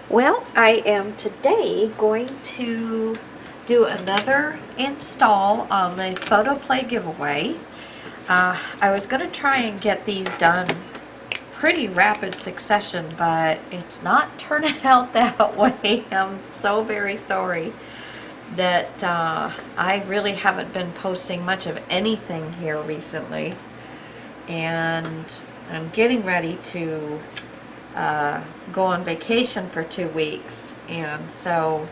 Well, I am today going to do another install on the Photo Play giveaway. I was going to try and get these done pretty rapid succession, but it's not turning out that way. I'm so very sorry that I really haven't been posting much of anything here recently, and I'm getting ready to go on vacation for 2 weeks, and so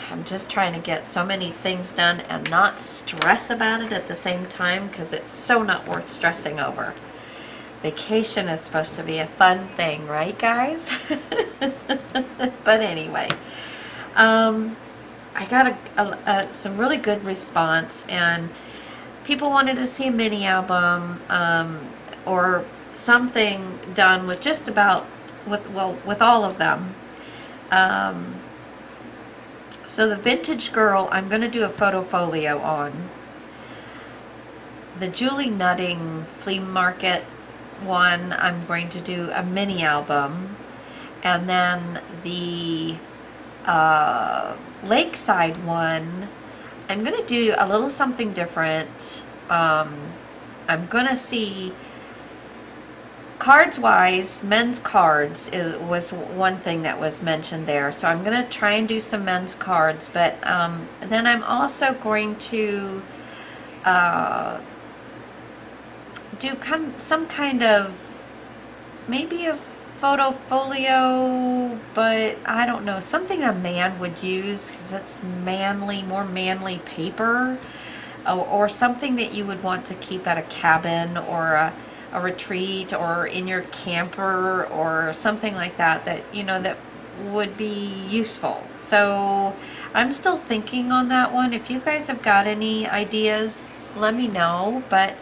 I'm just trying to get so many things done and not stress about it at the same time, because it's so not worth stressing over. Vacation is supposed to be a fun thing, right, guys? But anyway, I got some really good response, and people wanted to see a mini album or something done with just about with all of them. So the Vintage Girl, I'm going to do a photo folio on. The Julie Nutting Flea Market one, I'm going to do a mini album. And then the Lakeside one, I'm going to do a little something different. I'm going to see, cards wise, men's cards was one thing that was mentioned there. So I'm going to try and do some men's cards, but then I'm also going to do some kind of, maybe a photo folio, but I don't know, something a man would use, because it's manly, more manly paper, or something that you would want to keep at a cabin or a retreat or in your camper or something like that, that that would be useful. So I'm still thinking on that one. If you guys have got any ideas, let me know. But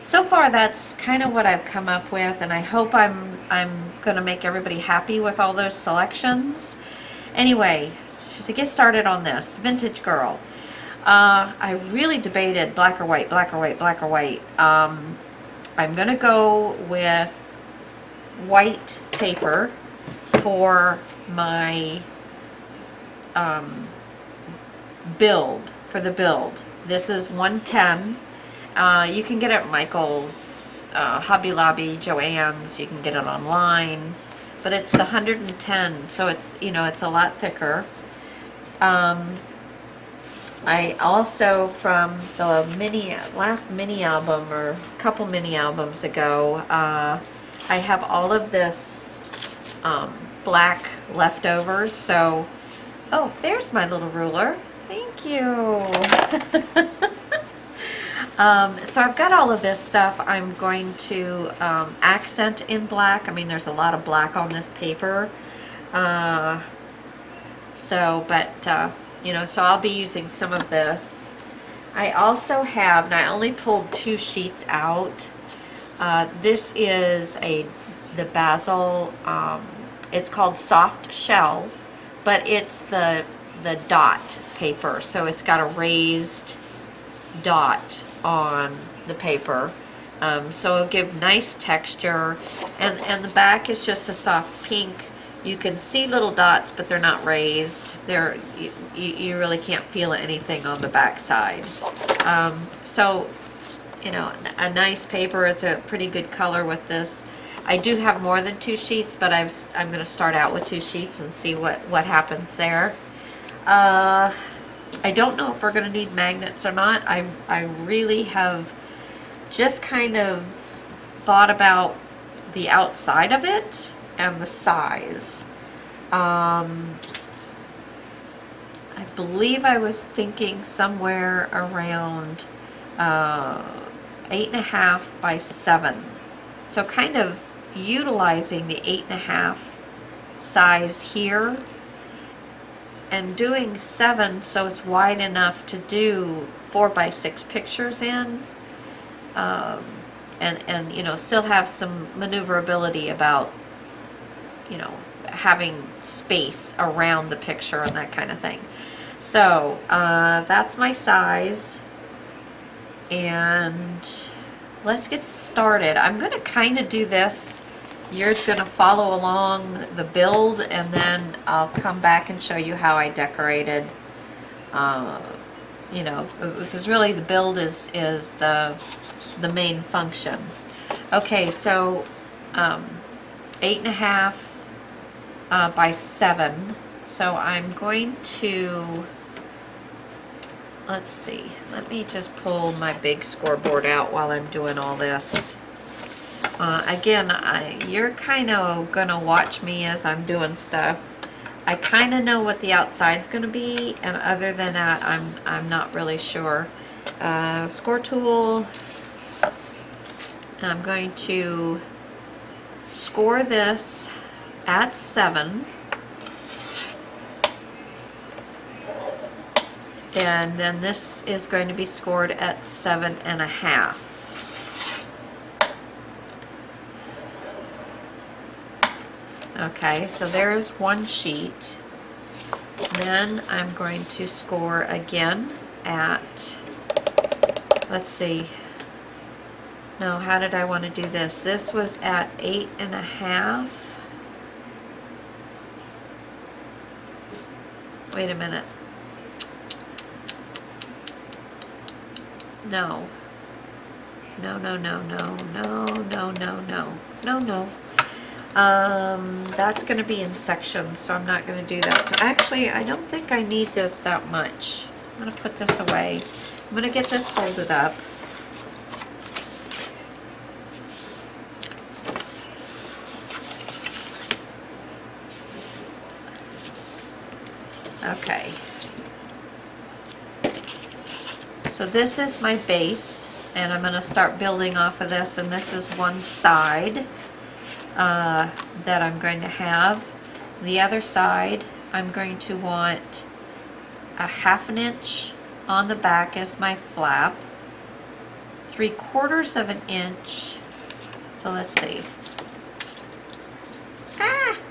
so far that's kind of what I've come up with, and I hope I'm gonna make everybody happy with all those selections. Anyway, to get started on this Vintage Girl, I really debated black or white, black or white, black or white. I'm gonna go with white paper for my build. This is 110. You can get it at Michael's, Hobby Lobby, Joann's. You can get it online, but it's the 110, so it's it's a lot thicker. I also, from the last mini album, or a couple mini albums ago, I have all of this black leftovers. So, oh, there's my little ruler. Thank you. So I've got all of this stuff. I'm going to accent in black. I mean, there's a lot of black on this paper. So I'll be using some of this. I also have, and I only pulled 2 sheets out. This is the Basil, it's called Soft Shell, but it's the dot paper. So it's got a raised dot on the paper. So it'll give nice texture. And the back is just a soft pink. You can see little dots, but they're not raised. You really can't feel anything on the back side. So, a nice paper is a pretty good color with this. I do have more than 2 sheets, but I'm going to start out with 2 sheets and see what happens there. I don't know if we're going to need magnets or not. I really have just kind of thought about the outside of it and the size. I believe I was thinking somewhere around 8.5 by 7. So kind of utilizing the 8.5 size here and doing 7 so it's wide enough to do 4 by 6 pictures in, and still have some maneuverability about having space around the picture and that kind of thing. So that's my size, and let's get started. I'm going to kind of do this you're gonna follow along the build, and then I'll come back and show you how I decorated. You know, because really the build is the main function. Okay, so 8.5 by 7. So I'm going to, let's see, let me just pull my big scoreboard out while I'm doing all this. Again, you're kind of gonna watch me as I'm doing stuff. I kind of know what the outside's gonna be, and other than that, I'm not really sure. Score tool. I'm going to score this at 7, and then this is going to be scored at 7.5. Okay, so there's one sheet. Then I'm going to score again at, let's see, no, how did I want to do this? This was at 8.5. Wait a minute. No. No, no, no, no, no, no, no, no, no, no. That's going to be in sections, so I'm not going to do that. So actually, I don't think I need this that much. I'm going to put this away. I'm going to get this folded up. Okay. So this is my base, and I'm going to start building off of this, and this is one side that I'm going to have. The other side, I'm going to want a 1/2 inch on the back as my flap, 3/4 inch. So let's see.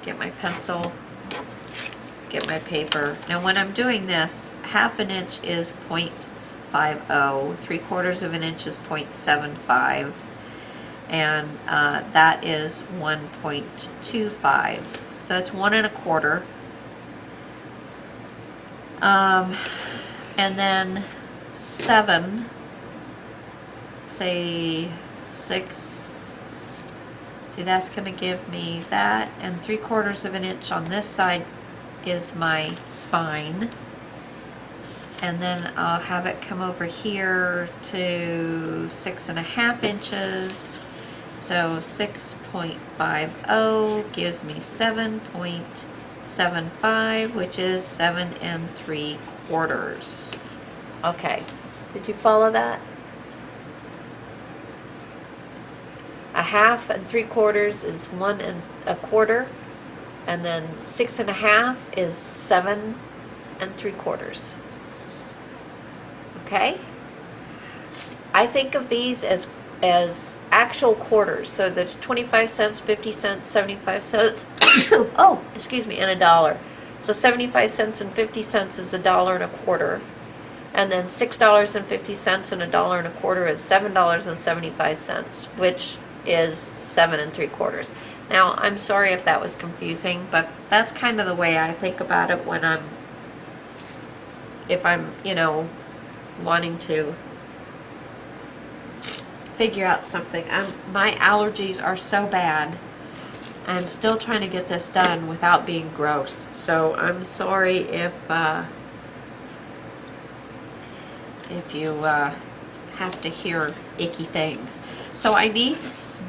Get my pencil, get my paper. Now when I'm doing this, 1/2 inch is 0.50, 3/4 inch is 0.75. And that is 1.25. So it's 1 1/4. And then 7, say 6. See, that's going to give me that, and 3/4 inch on this side is my spine. And then I'll have it come over here to 6.5 inches. So 6.50 gives me 7.75, which is 7 3/4. Okay, did you follow that? 1/2 and 3/4 is 1 1/4, and then 6.5 is 7 3/4. Okay? I think of these as actual quarters. So there's 25 cents, 50 cents, 75 cents. Oh, excuse me, and $1. So 75 cents and 50 cents is $1.25. And then $6.50 and $1.25 is $7.75, which is 7 3/4. Now, I'm sorry if that was confusing, but that's kind of the way I think about it when if I'm, wanting to figure out something. My allergies are so bad. I'm still trying to get this done without being gross. So I'm sorry if you have to hear icky things. So I need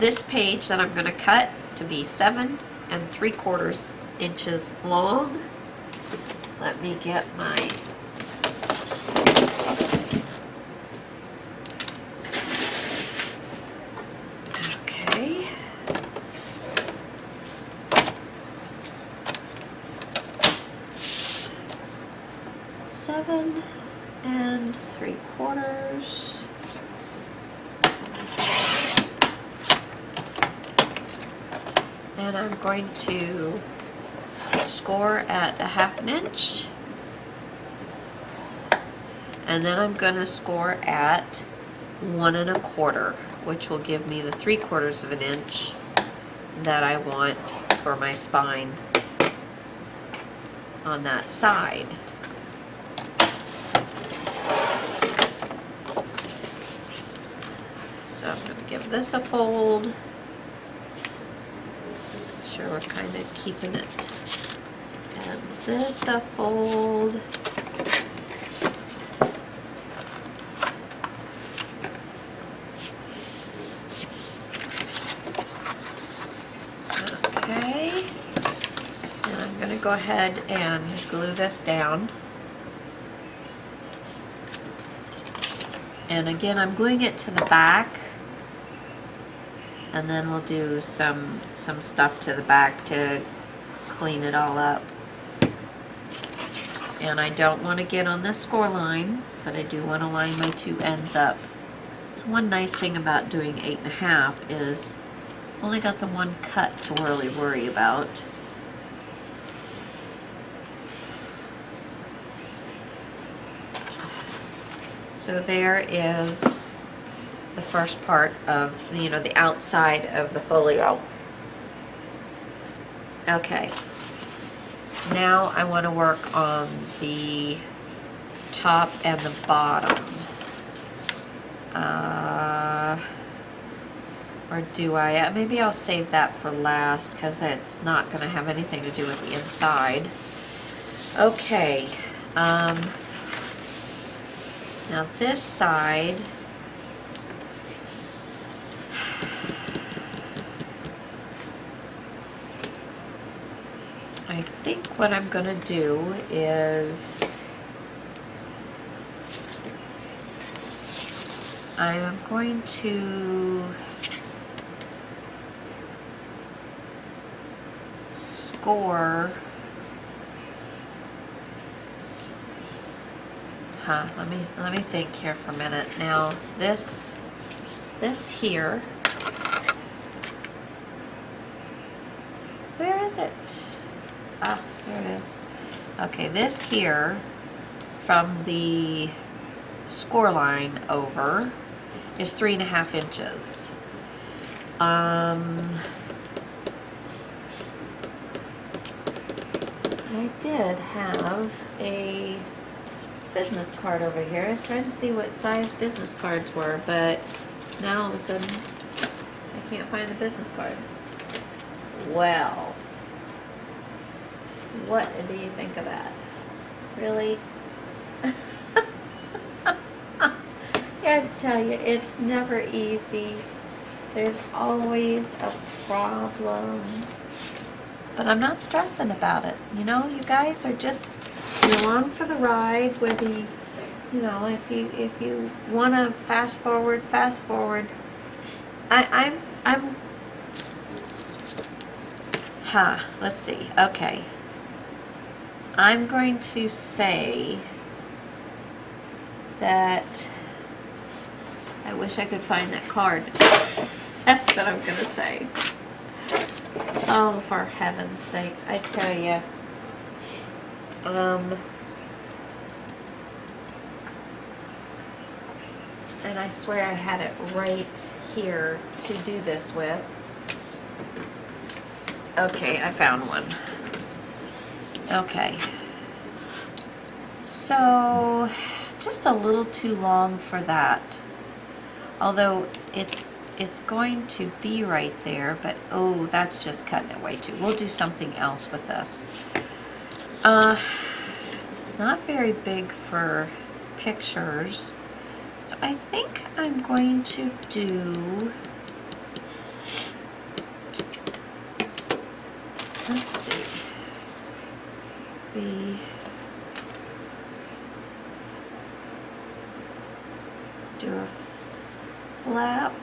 this page that I'm going to cut to be 7 3/4 inches long. Let me get my okay. 7 3/4. And I'm going to score at 1/2 inch. And then I'm going to score at 1 1/4, which will give me the 3/4 inch, that I want for my spine on that side. So I'm going to give this a fold. Make sure we're kind of keeping it. And this a fold. Okay. And I'm going to go ahead and glue this down. And again, I'm gluing it to the back. And then we'll do some stuff to the back to clean it all up. And I don't want to get on this score line, but I do want to line my two ends up. So one nice thing about doing 8.5 is I've only got the one cut to really worry about. So there is the first part of, the outside of the folio. Okay, now I want to work on the top and the bottom. Or do I? Maybe I'll save that for last because it's not going to have anything to do with the inside. Okay, now this side, I think what I'm going to do is I am going to score, let me think here for a minute. Now this here, where is it? Ah, there it is. Okay, this here from the score line over is 3.5 inches. I did have a business card over here. I was trying to see what size business cards were, but now all of a sudden I can't find the business card. Well, what do you think of that? Really? I gotta tell you, it's never easy. There's always a problem. But I'm not stressing about it. You guys are just, you're along for the ride, whether if you want to fast forward. Let's see. Okay. I'm going to say that I wish I could find that card. That's what I'm going to say. Oh, for heaven's sakes, I tell you. And I swear I had it right here to do this with. Okay, I found one. Okay. So, just a little too long for that. Although it's going to be right there, but oh, that's just cutting it way too. We'll do something else with this. It's not very big for pictures, so I think I'm going to do, let's see, do a flap.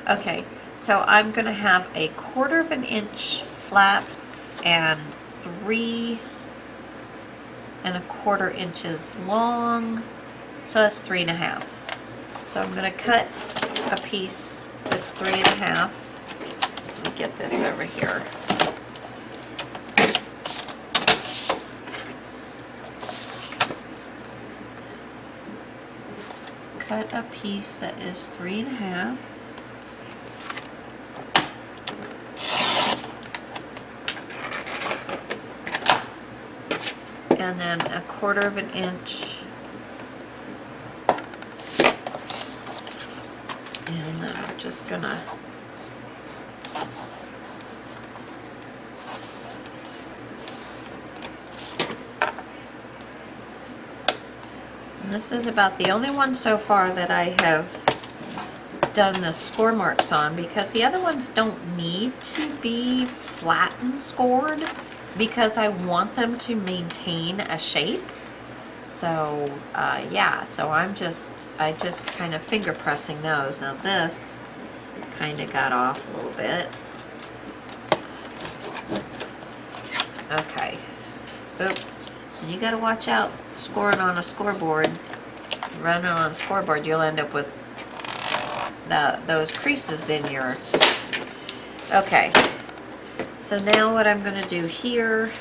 Okay, so I'm going to have a 1/4 inch flap and 3 1/4 inches long, so that's 3.5. So I'm going to cut a piece that's 3.5. Let me get this over here. cut a piece that is 3.5. And then 1/4 of an inch. And then I'm just gonna this is about the only one so far that I have done the score marks on, because the other ones don't need to be flat and scored because I want them to maintain a shape. So yeah, so I just kind of finger pressing those. Now this kind of got off a little bit. Okay. Oop. You gotta watch out scoring on a scoreboard. Running on a scoreboard, you'll end up with those creases in your... Okay. So now what I'm gonna do here...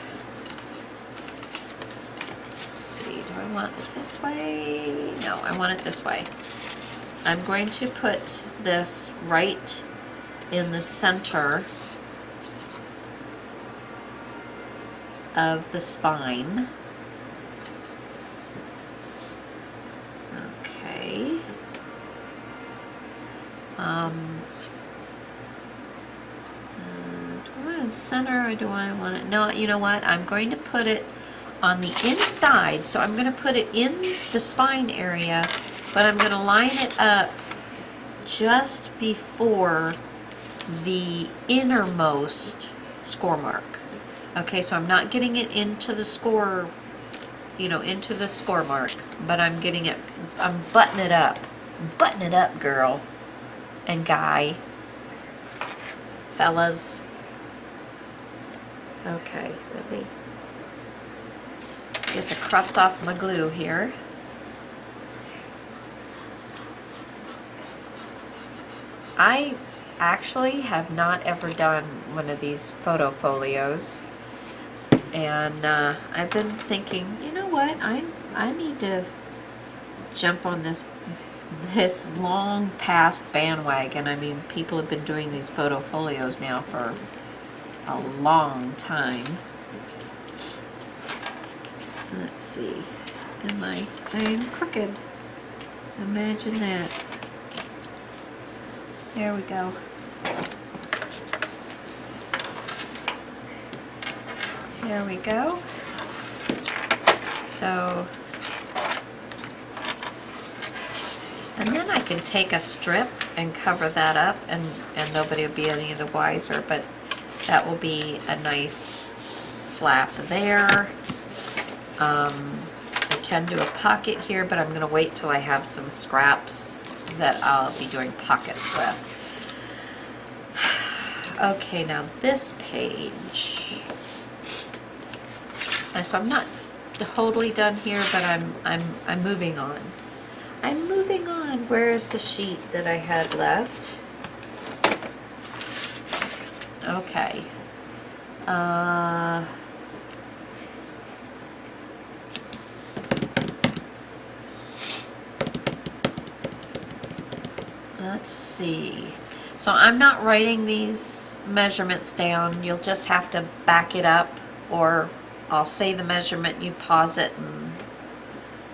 Let's see, do I want it this way? No, I want it this way. I'm going to put this right in the center of the spine. Okay. Do I want it in the center or do I want it? No, you know what? I'm going to put it on the inside. So I'm going to put it in the spine area, but I'm going to line it up just before the innermost score mark. Okay, so I'm not getting it into the score, you know, into the score mark, but I'm getting it, I'm buttoning it up. Button it up, girl and guy, fellas. Okay, let me get the crust off my glue here. I actually have not ever done one of these photo folios, and I've been thinking, you know what, I need to jump on this long past bandwagon. I mean, people have been doing these photo folios now for a long time. Let's see, I'm crooked. Imagine that. There we go. There we go. So, and then I can take a strip and cover that up, and nobody will be any the wiser, but that will be a nice flap there. I can do a pocket here, but I'm going to wait till I have some scraps that I'll be doing pockets with. Okay, now this page. So I'm not totally done here, but I'm moving on. I'm moving on. Where is the sheet that I had left? Okay. Let's see. So I'm not writing these measurements down. You'll just have to back it up, or I'll say the measurement, you pause it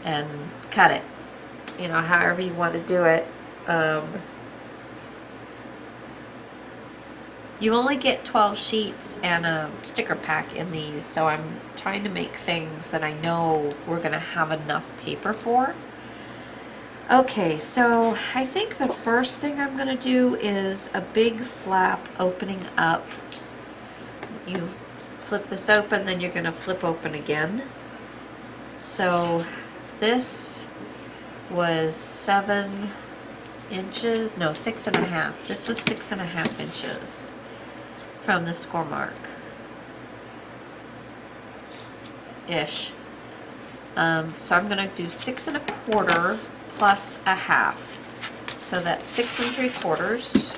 and cut it. You know, however you want to do it. You only get 12 sheets and a sticker pack in these, so I'm trying to make things that I know we're going to have enough paper for. Okay, so I think the first thing I'm going to do is a big flap opening up. You flip this open, then you're going to flip open again. So this was 7 inches, no, 6.5. This was 6.5 inches from the score mark ish. So I'm going to do 6 1/4 plus a half, so that's 6 3/4.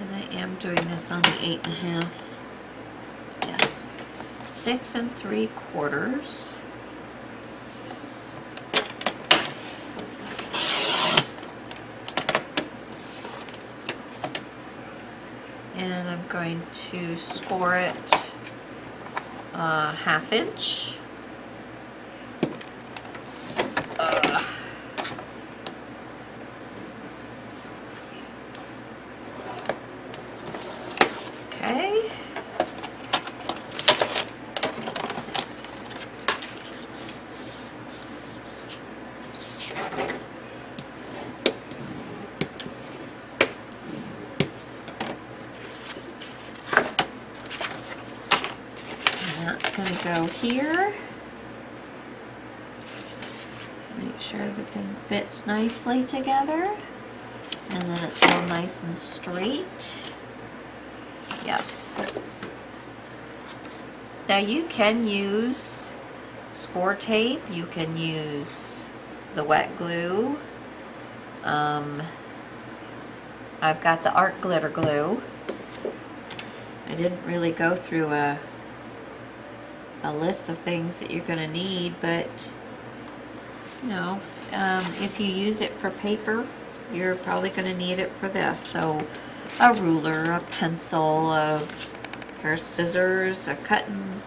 And I am doing this on the 8.5. Yes. 6 3/4. And I'm going to score it 1/2 inch. Okay. And that's going to go here. Make sure everything fits nicely together. And then it's all nice and straight. Yes. Now you can use score tape, you can use the wet glue. I've got the art glitter glue. I didn't really go through a list of things that you're going to need, but you know, if you use it for paper, you're probably going to need it for this. So a ruler, a pencil, a pair of scissors, a cutting,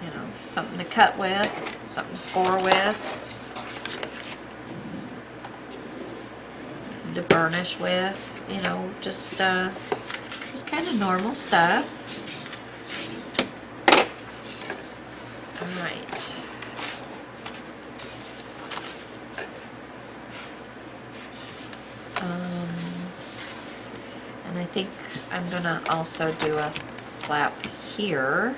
you know, something to cut with, something to score with, to burnish with, you know, just kind of normal stuff. All right. And I think I'm gonna also do a flap here.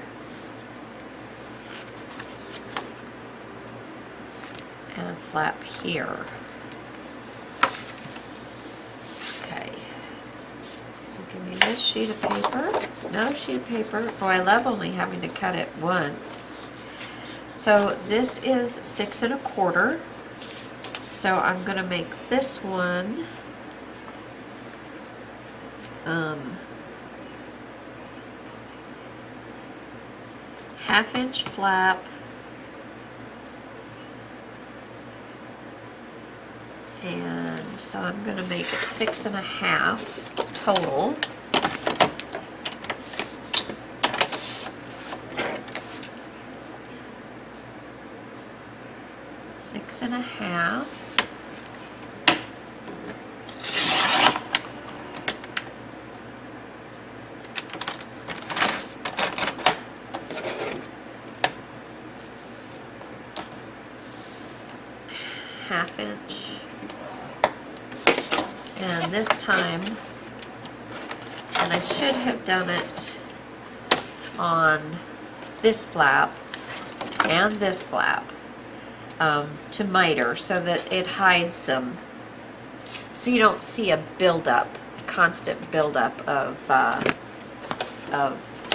And a flap here. Okay. So give me this sheet of paper. No sheet of paper. Oh, I love only having to cut it once. So this is 6 1/4. So I'm gonna make this one 1/2 inch flap, and so I'm gonna make it 6 1/2 total. Six and a half. Half inch. And this time, and I should have done it on this flap and this flap to miter so that it hides them, so you don't see a buildup, constant buildup of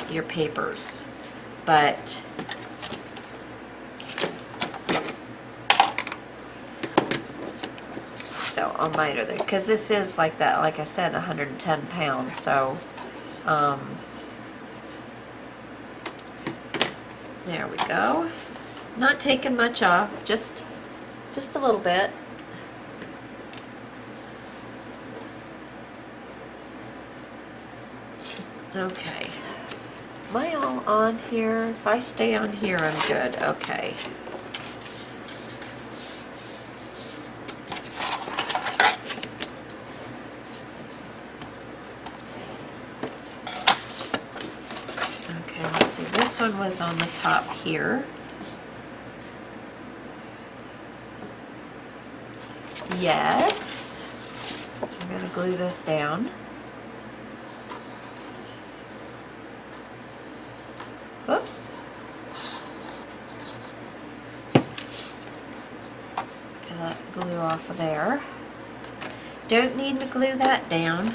your papers. But so I'll miter there because this is like that, like I said, 110 pounds. So there we go. Not taking much off, just a little bit. Okay. Am I all on here? If I stay on here, I'm good. Okay. Okay, let's see. This one was on the top here. Yes. So I'm going to glue this down. Whoops. Get that glue off of there. Don't need to glue that down.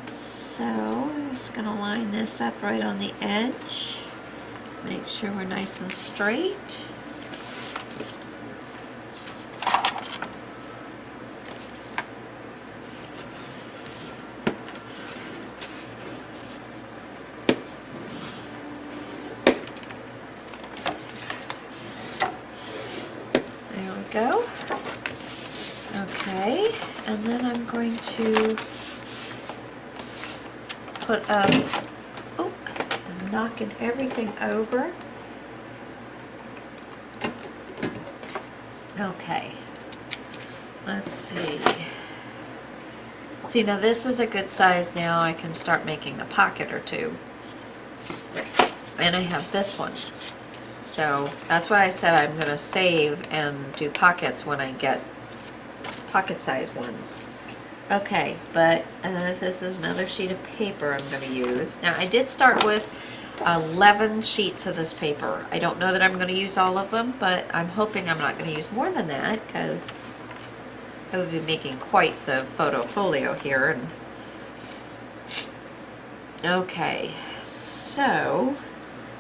So I'm just going to line this up right on the edge. Make sure we're nice and straight. Okay, and then I'm going to put oh, I'm knocking everything over. Okay, let's see. See, now this is a good size. Now I can start making a pocket or two. And I have this one. So that's why I said I'm going to save and do pockets when I get pocket size ones. Okay, but this is another sheet of paper I'm going to use. Now I did start with 11 sheets of this paper. I don't know that I'm going to use all of them, but I'm hoping I'm not going to use more than that, because I would be making quite the photo folio here. And okay, so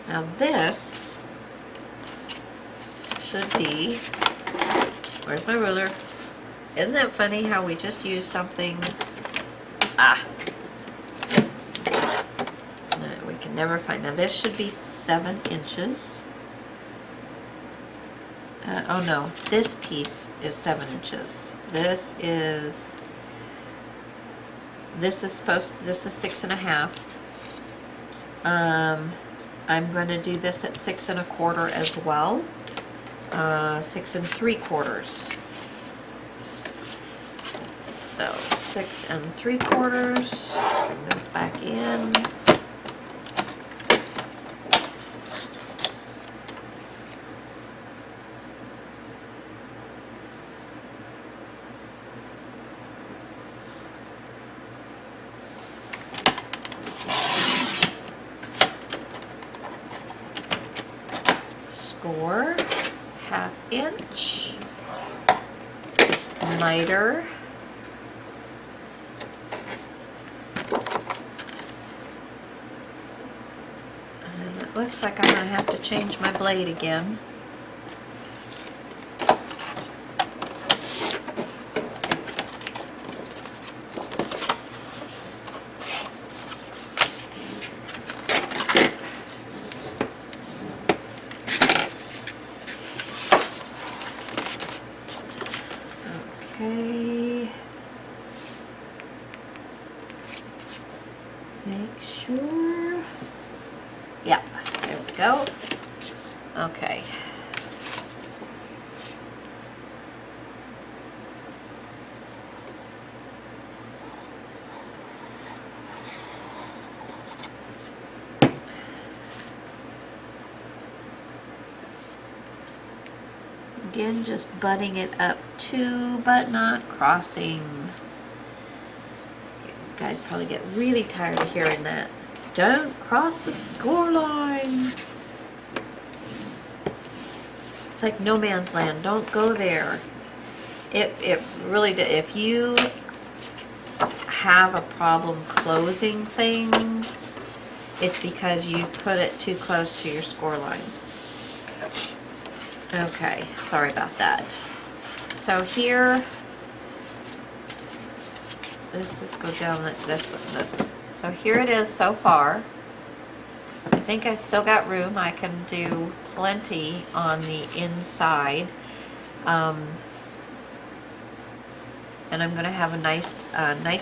now this should be, where's my ruler? Isn't that funny how we just use something, we can never find. Now this should be 7 inches. Oh no, this piece is 7 inches. This is 6.5. I'm going to do this at 6 1/4 as well. 6 3/4. So 6 3/4. Bring this back in. Score 1/2 inch. Miter. And it looks like I'm going to have to change my blade again. Okay. Make sure. Yeah, there we go. Okay. Again, just butting it up to, but not crossing. You guys probably get really tired of hearing that. Don't cross the score line. It's like no man's land. Don't go there. It really, if you have a problem closing things, it's because you've put it too close to your score line. Okay, sorry about that. So here, this is go down this. So here it is so far. I think I still got room. I can do plenty on the inside. And I'm going to have a nice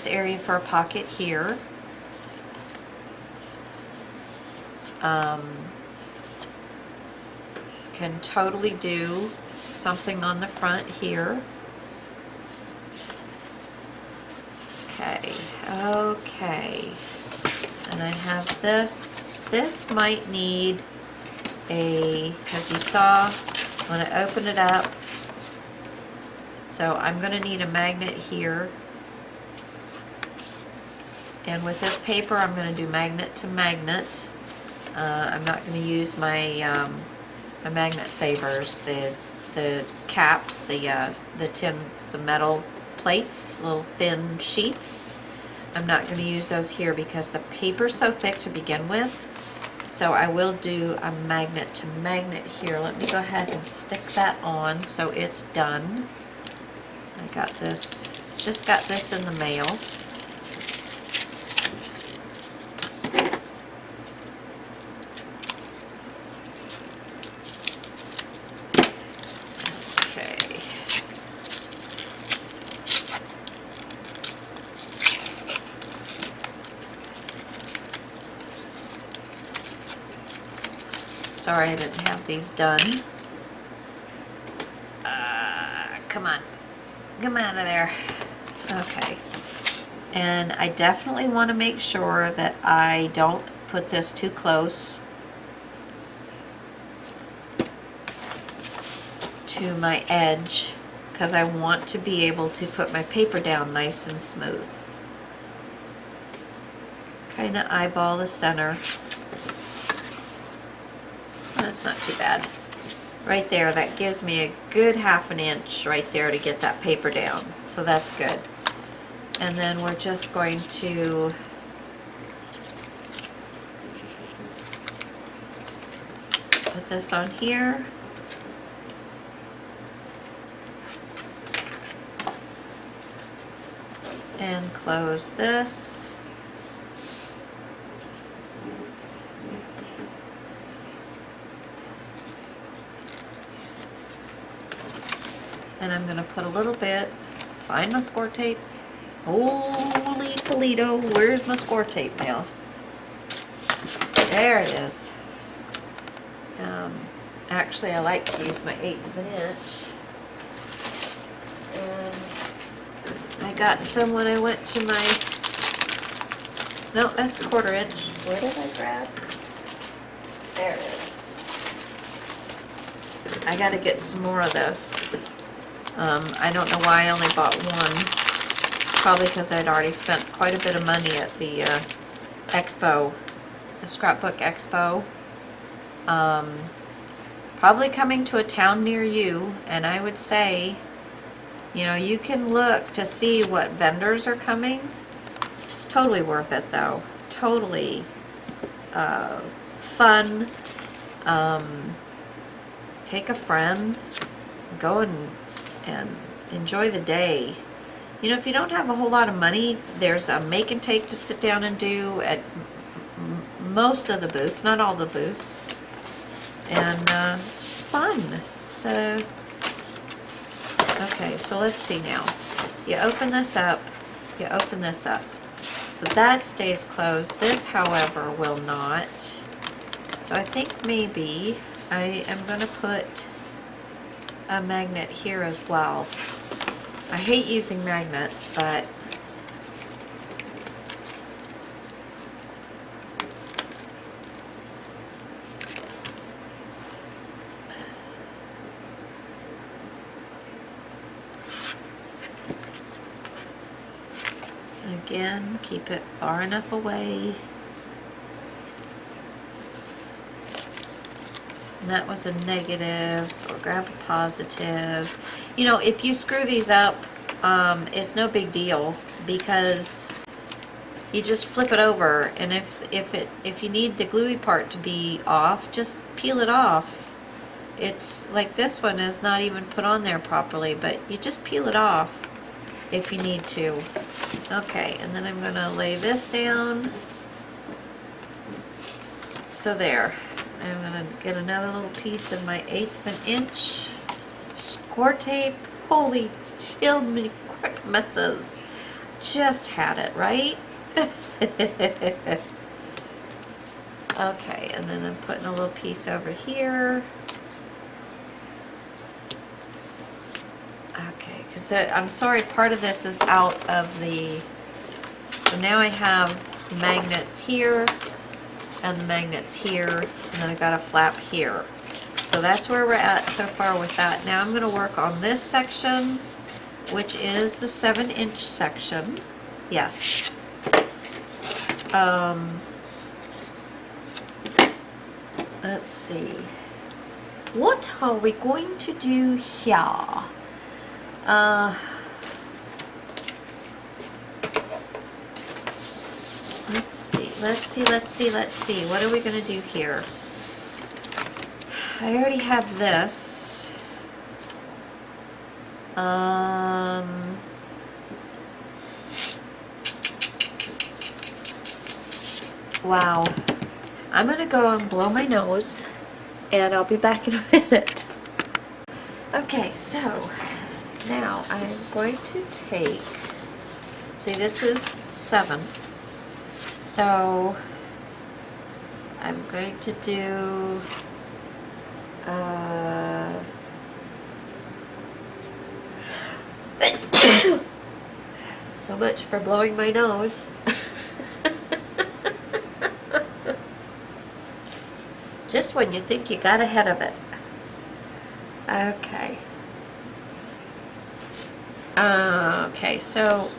area for a pocket here. Can totally do something on the front here. Okay. And I have this. This might need because you saw when I open it up, so I'm going to need a magnet here. And with this paper, I'm going to do magnet to magnet. I'm not going to use my my magnet savers, the caps, the metal plates, little thin sheets. I'm not going to use those here because the paper's so thick to begin with. So I will do a magnet to magnet here. Let me go ahead and stick that on so it's done. I got this, just got this in the mail. Sorry I didn't have these done. Come on. Come out of there. Okay. And I definitely want to make sure that I don't put this too close to my edge, because I want to be able to put my paper down nice and smooth. Kind of eyeball the center. That's not too bad. Right there, that gives me a good 1/2 inch right there to get that paper down. So that's good. And then we're just going to put this on here. And close this. And I'm going to put a little bit, find my score tape. Holy Toledo, where's my score tape now? There it is. Actually, I like to use my 1/8 inch. And I got some when I went to my, no, that's 1/4 inch. Where did I grab? There it is. I got to get some more of this. I don't know why I only bought one. Probably because I'd already spent quite a bit of money at the expo, the scrapbook expo. Probably coming to a town near you, and I would say, you know, you can look to see what vendors are coming. Totally worth it though. Totally fun. Take a friend, go and enjoy the day. You know, if you don't have a whole lot of money, there's a make and take to sit down and do at most of the booths, not all the booths. And it's fun. So, okay, so let's see now. You open this up, you open this up. So that stays closed. This, however, will not. So I think maybe I am going to put a magnet here as well. I hate using magnets, but again, keep it far enough away. And that was a negative, so we'll grab a positive. You know, if you screw these up, it's no big deal, because you just flip it over, and if you need the gluey part to be off, just peel it off. It's like this one is not even put on there properly, but you just peel it off if you need to. Okay, and then I'm gonna lay this down. So there. I'm gonna get another little piece of my 1/8 inch score tape. Holy Jiminy Crickmasses. Just had it, right? Okay, and then I'm putting a little piece over here. Okay, because I'm sorry, part of this is out of the, so now I have magnets here and the magnets here, and then I got a flap here. So that's where we're at so far with that. Now I'm going to work on this section, which is the 7-inch section. Yes. Let's see. What are we going to do here? Let's see. What are we going to do here? I already have this. Wow. I'm going to go and blow my nose, and I'll be back in a minute. Okay, so now I'm going to take, see, this is 7. So I'm going to do So much for blowing my nose. Just when you think you got ahead of it. Okay. Okay, so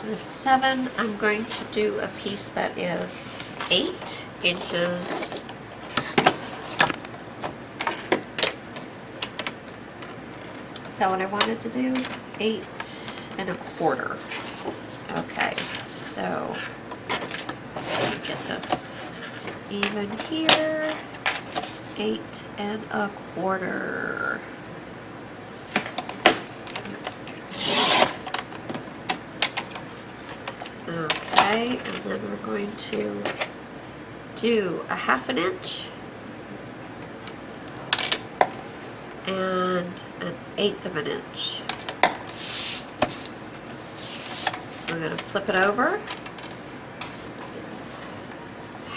the 7, I'm going to do a piece that is 8 inches. Is that what I wanted to do? 8 1/4. Okay, so let me get this even here. 8 1/4. Okay, and then we're going to do a 1/2 inch and an 1/8 inch. We're going to flip it over,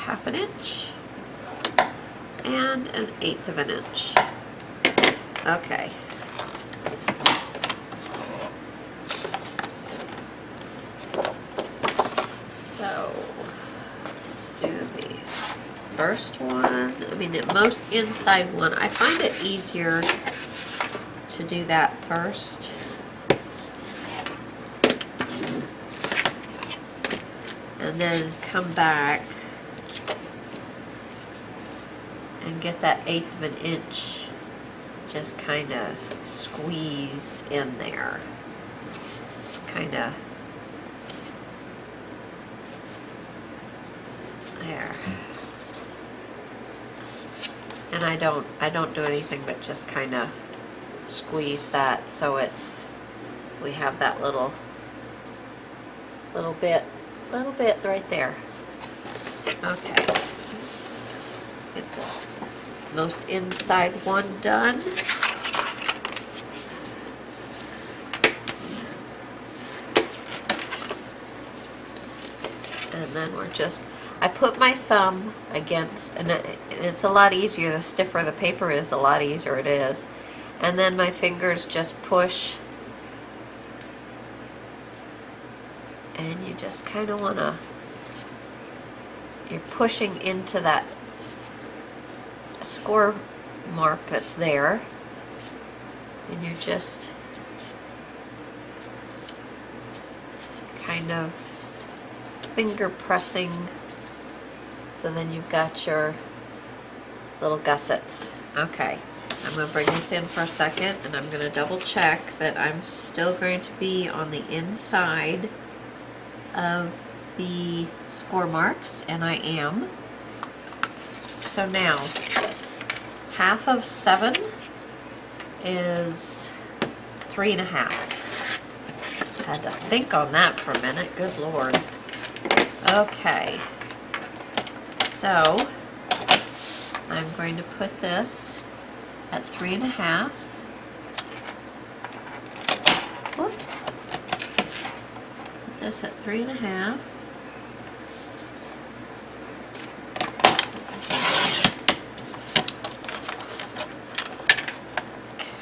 1/2 inch and an 1/8 inch. Okay. So let's do the first one. I mean, the most inside one. I find it easier to do that first. And then come back and get that 1/8 inch just kind of squeezed in there. Just kind of there. And I don't do anything but just kind of squeeze that so we have that little bit right there. Okay. Get the most inside one done. And then I put my thumb against, and it's a lot easier, the stiffer the paper is, the lot easier it is. And then my fingers just push, and you just kind of want to, you're pushing into that score mark that's there, and you're just kind of finger pressing, so then you've got your little gussets. Okay, I'm going to bring this in for a second, and I'm going to double check that I'm still going to be on the inside of the score marks, and I am. So now 1/2 of 7 is 3 1/2. Had to think on that for a minute, good Lord. Okay, so I'm going to put this at 3 1/2. Whoops. Put this at 3 1/2.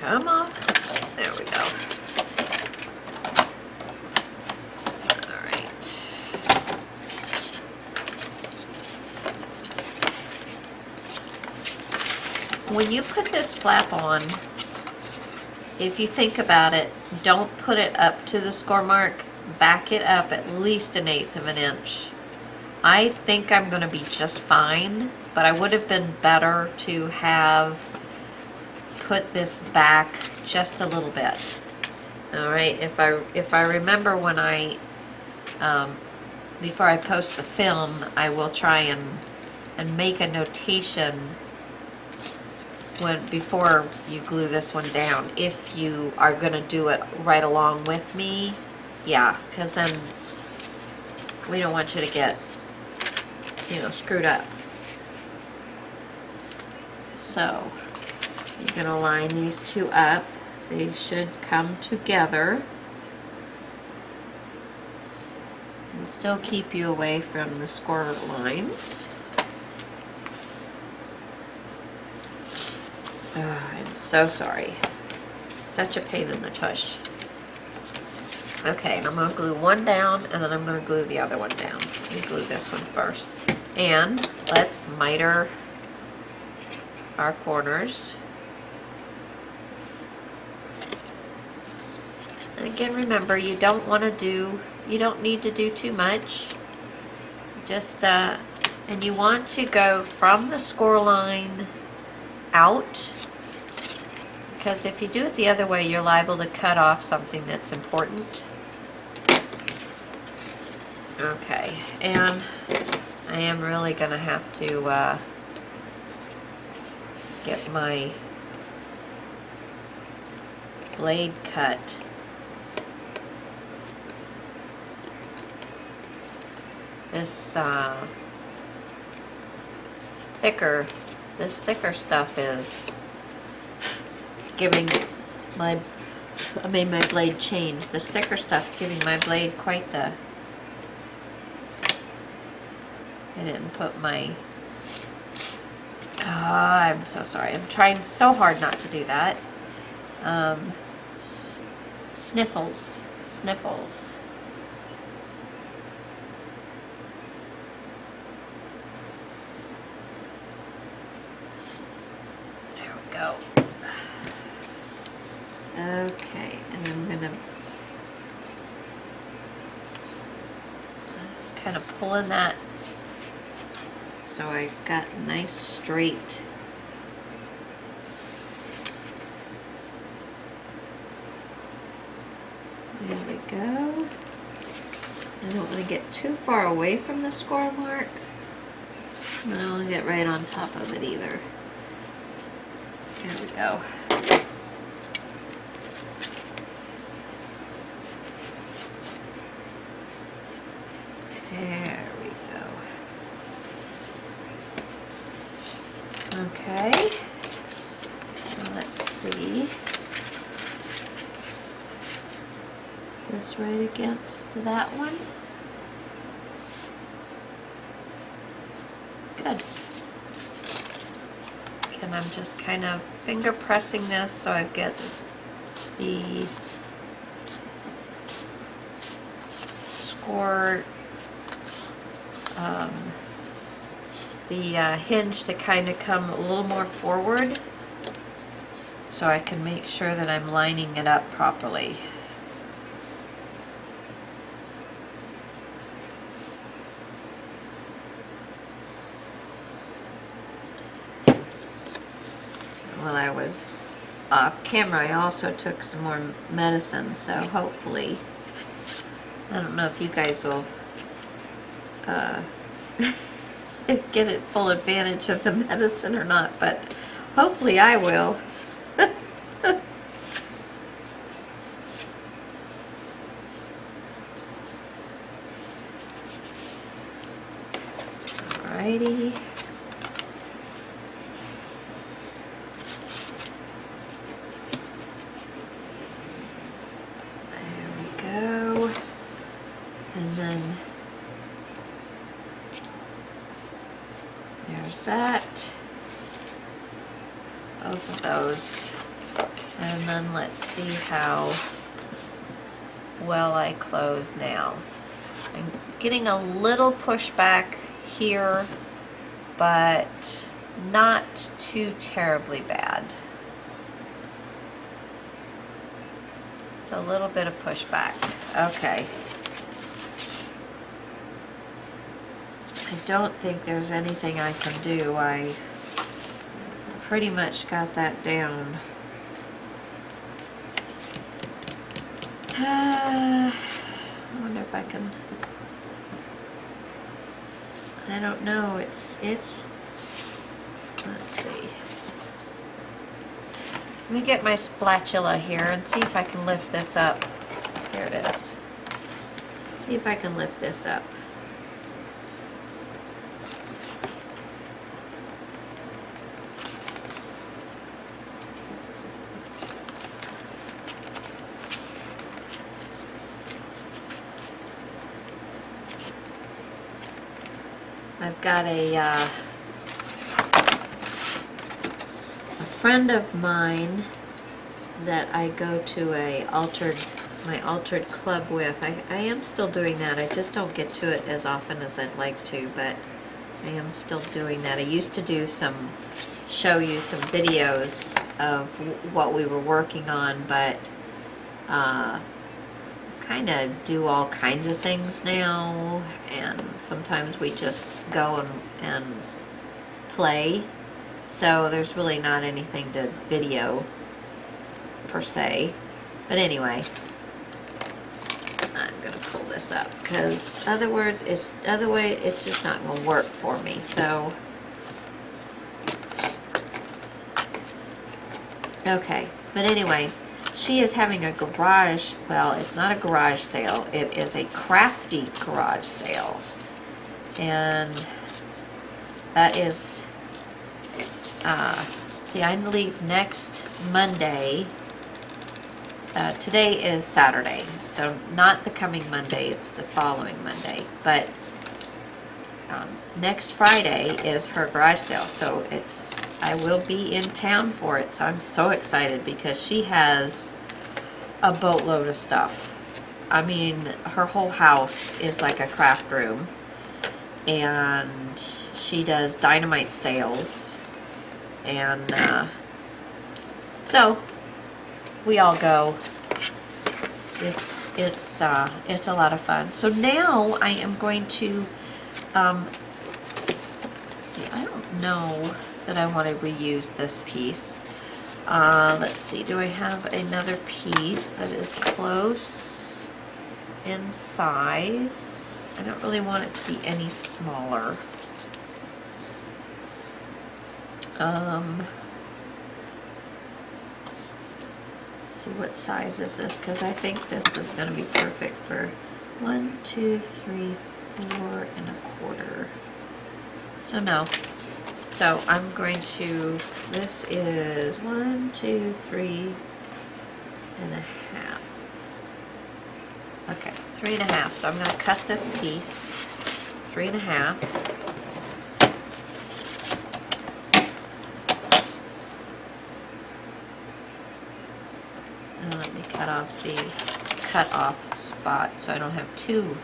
Come on. There we go. All right. When you put this flap on, if you think about it, don't put it up to the score mark. Back it up at least 1/8 inch. I think I'm going to be just fine, but I would have been better to have put this back just a little bit. All right, if I remember when I before I post the film, I will try and make a notation before you glue this one down, if you are going to do it right along with me. Yeah, because then we don't want you to get, screwed up. So you're going to line these two up. They should come together and still keep you away from the score lines. I'm so sorry. Such a pain in the tush. Okay, and I'm going to glue one down, and then I'm going to glue the other one down. Let me glue this one first. And let's miter our corners. And again, remember, you don't need to do too much. Just, and you want to go from the score line out, because if you do it the other way, you're liable to cut off something that's important. Okay, and I am really gonna have to get my blade cut. This thicker stuff is giving my, I made my blade change. This thicker stuff's giving my blade quite the, I didn't put my, I'm so sorry. I'm trying so hard not to do that. Sniffles. There we go. Okay, and I'm gonna just kind of pulling that so I got nice straight. There we go. I don't want to get too far away from the score marks. I don't want to get right on top of it either. There we go. There we go. Okay. Now let's see. This right against that one. Good. And I'm just kind of finger pressing this so I get the score, the hinge to kind of come a little more forward so I can make sure that I'm lining it up properly. While I was off camera, I also took some more medicine, so hopefully, I don't know if you guys will get it full advantage of the medicine or not, but hopefully I will. Alrighty. And then there's that, both of those, and then let's see how well I close now. I'm getting a little pushback here, but not too terribly bad. Just a little bit of pushback. Okay. I don't think there's anything I can do. I pretty much got that down. I wonder if I can. I don't know. It's. Let's see. Let me get my spatula here and see if I can lift this up. Here it is. See if I can lift this up. I've got a friend of mine that I go to my altered club with. I am still doing that. I just don't get to it as often as I'd like to, but I am still doing that. I used to show you some videos of what we were working on, but kind of do all kinds of things now, and sometimes we just go and play. So there's really not anything to video per se. But anyway, I'm gonna pull this up because otherwise it's just not gonna work for me. So okay, but anyway, she is having a garage, well, it's not a garage sale, it is a crafty garage sale. And that is, see, I leave next Monday. Today is Saturday, so not the coming Monday, it's the following Monday. But next Friday is her garage sale, so I will be in town for it. So I'm so excited because she has a boatload of stuff. I mean, her whole house is like a craft room, and she does dynamite sales, and so we all go. It's a lot of fun. So now I am going to see. I don't know that I want to reuse this piece. Let's see. Do I have another piece that is close in size? I don't really want it to be any smaller. See what size is this, because I think this is going to be perfect for 1, 2, 3, 4 and a quarter. So no. So I'm going to, this is 1, 2, 3 and a half. Okay, 3 and a half. So I'm going to cut this piece 3 and a half. And let me cut off the cut-off spot so I don't have two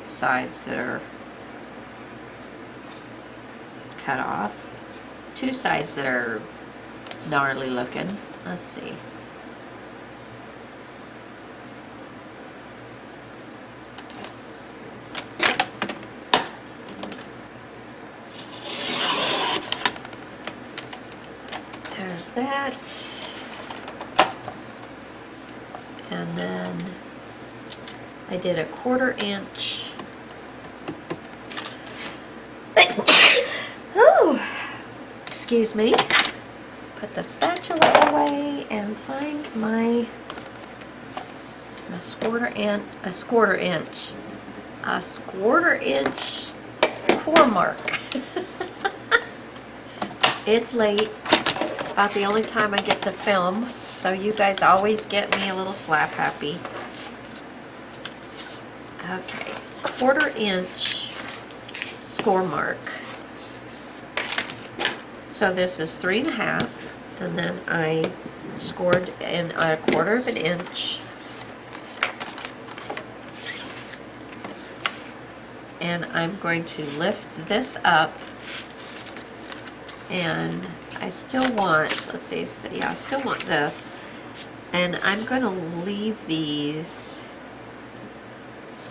sides that are cut off. Two sides that are gnarly looking. Let's see. There's that. And then I did a 1/4 inch. Oh, excuse me. Put the spatula away and find my quarter inch core mark. It's late, about the only time I get to film, so you guys always get me a little slap happy. Okay, 1/4 inch score mark. So this is 3 and a half, and then I scored in a 1/4 of an inch. And I'm going to lift this up, and I still want, let's see, so yeah, I still want this, and I'm going to leave these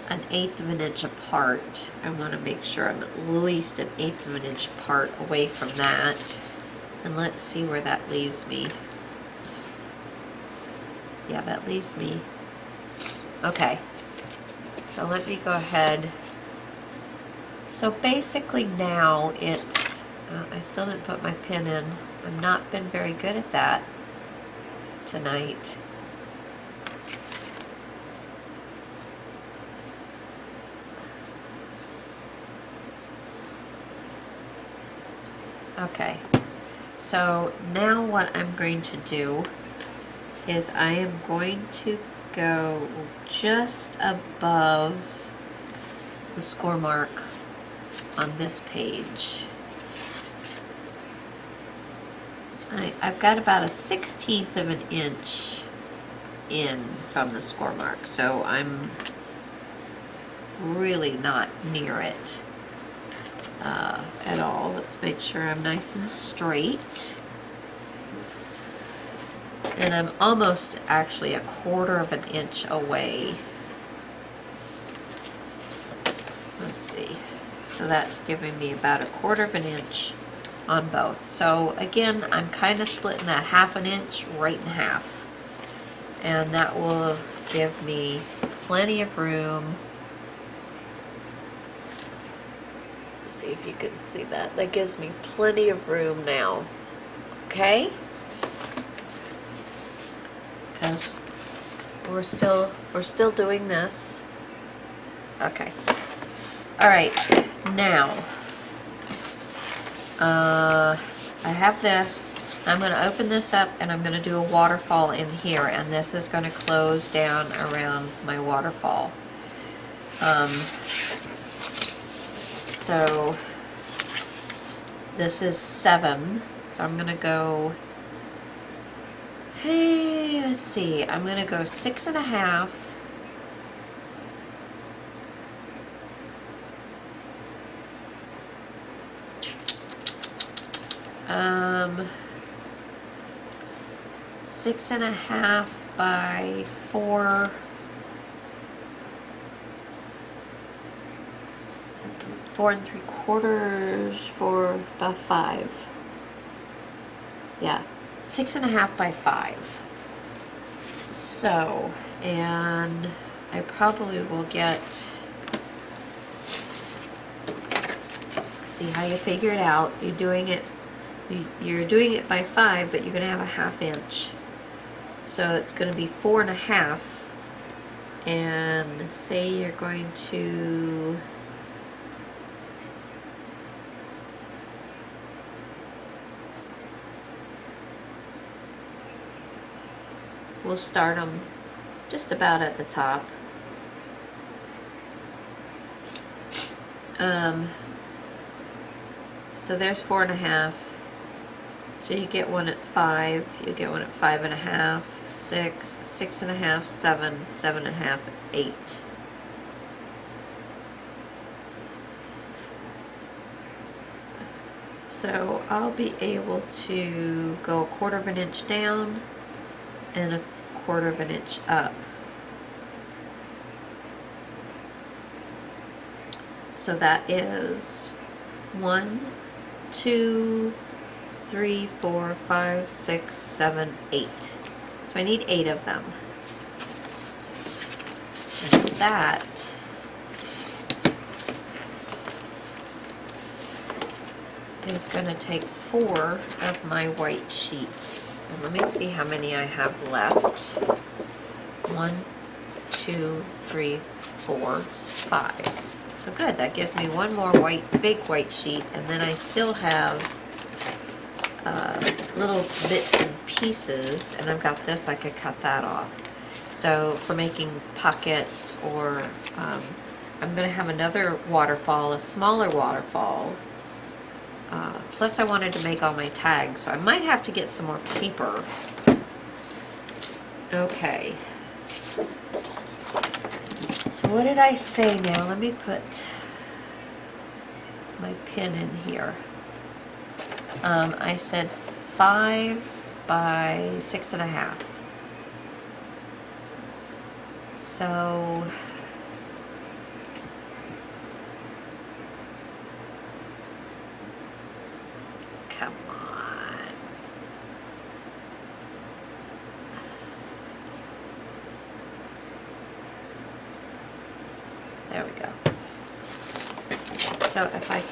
1/8 of an inch apart. I want to make sure I'm at least 1/8 of an inch apart away from that, and let's see where that leaves me. Yeah, that leaves me. Okay, so let me go ahead. So basically now it's, I still didn't put my pin in. I've not been very good at that tonight. Okay, so now what I'm going to do is I am going to go just above the score mark on this page. I've got about a 1/16 of an inch in from the score mark, so I'm really not near it at all. Let's make sure I'm nice and straight. And I'm almost actually a 1/4 of an inch away. Let's see. So that's giving me about a 1/4 of an inch on both. So again, I'm kind of splitting that 1/2 inch right in half. And that will give me plenty of room. Let's see if you can see that. That gives me plenty of room now. Okay? Because we're still doing this. Okay. All right. Now, I have this. I'm going to open this up and I'm going to do a waterfall in here, and this is going to close down around my waterfall. So this is 7. So I'm going to go, hey, let's see. I'm going to go 6.5. Um, 6.5 by 4. 4 3/4 for by 5. Yeah, 6.5 by 5. So, and I probably will get, see how you figure it out. You're doing it by 5, but you're going to have a 1/2 inch. So it's going to be 4.5. And say you're going to, we'll start them just about at the top. So there's 4.5. So you get one at 5, you get one at 5.5, 6, 6.5, 7, 7.5, 8. So I'll be able to go 1/4 of an inch down and a 1/4 of an inch up. So that is 1, 2, 3, 4, 5, 6, 7, 8. So I need 8 of them. And that is going to take 4 of my white sheets. And let me see how many I have left. 1, 2, 3, 4, 5. So good, that gives me one more big white sheet, and then I still have little bits and pieces, and I've got this, I could cut that off. So for making pockets, or I'm going to have another waterfall, a smaller waterfall. Plus I wanted to make all my tags, so I might have to get some more paper. Okay. So what did I say now? Let me put my pin in here. I said 5 by 6.5. So come on. There we go. So if I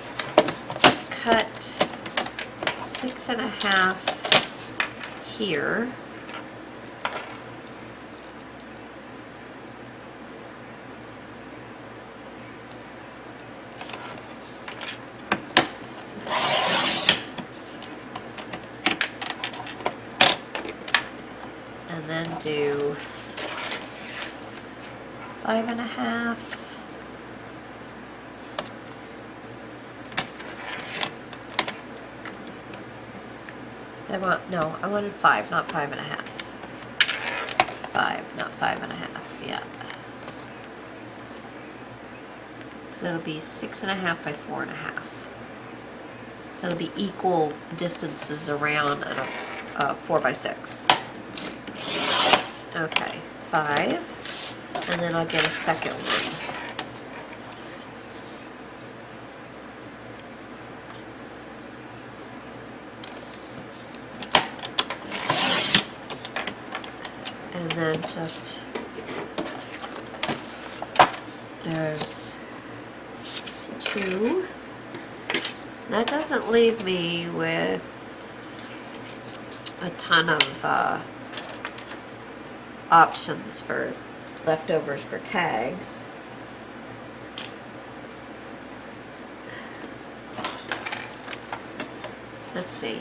cut 6.5 here, and then do 5.5. I wanted 5, not 5.5. 5, not 5.5, yeah. So it'll be 6.5 by 4.5. So it'll be equal distances around a 4 by 6. Okay, 5, and then I'll get a second one. And then just, there's 2. That doesn't leave me with a ton of options for leftovers for tags. Let's see.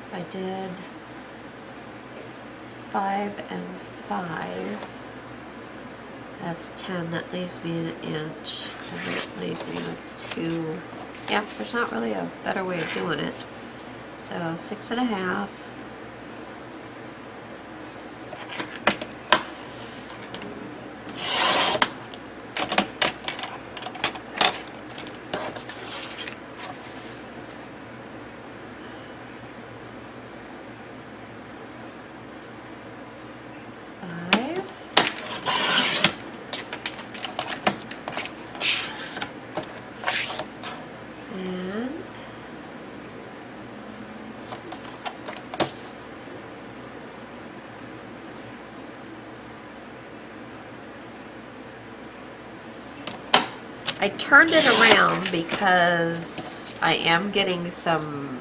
If I did 5 and 5, that's 10. That leaves me an inch. And that leaves me with 2. Yeah, there's not really a better way of doing it. So 6.5. I turned it around because I am getting some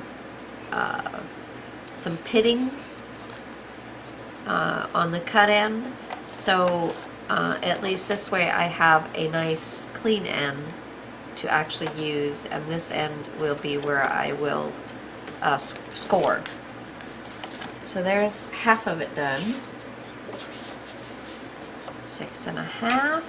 pitting on the cut end, so at least this way I have a nice clean end to actually use, and this end will be where I will score. So there's half of it done. 6.5.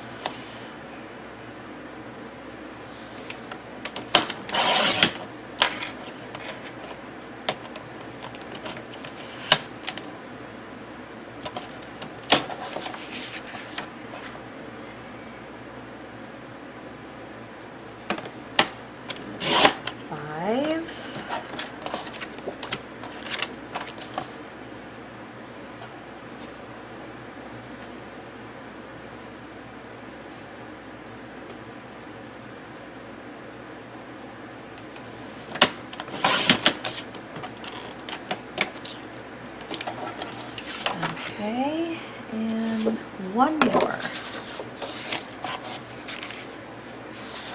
Okay, and one more.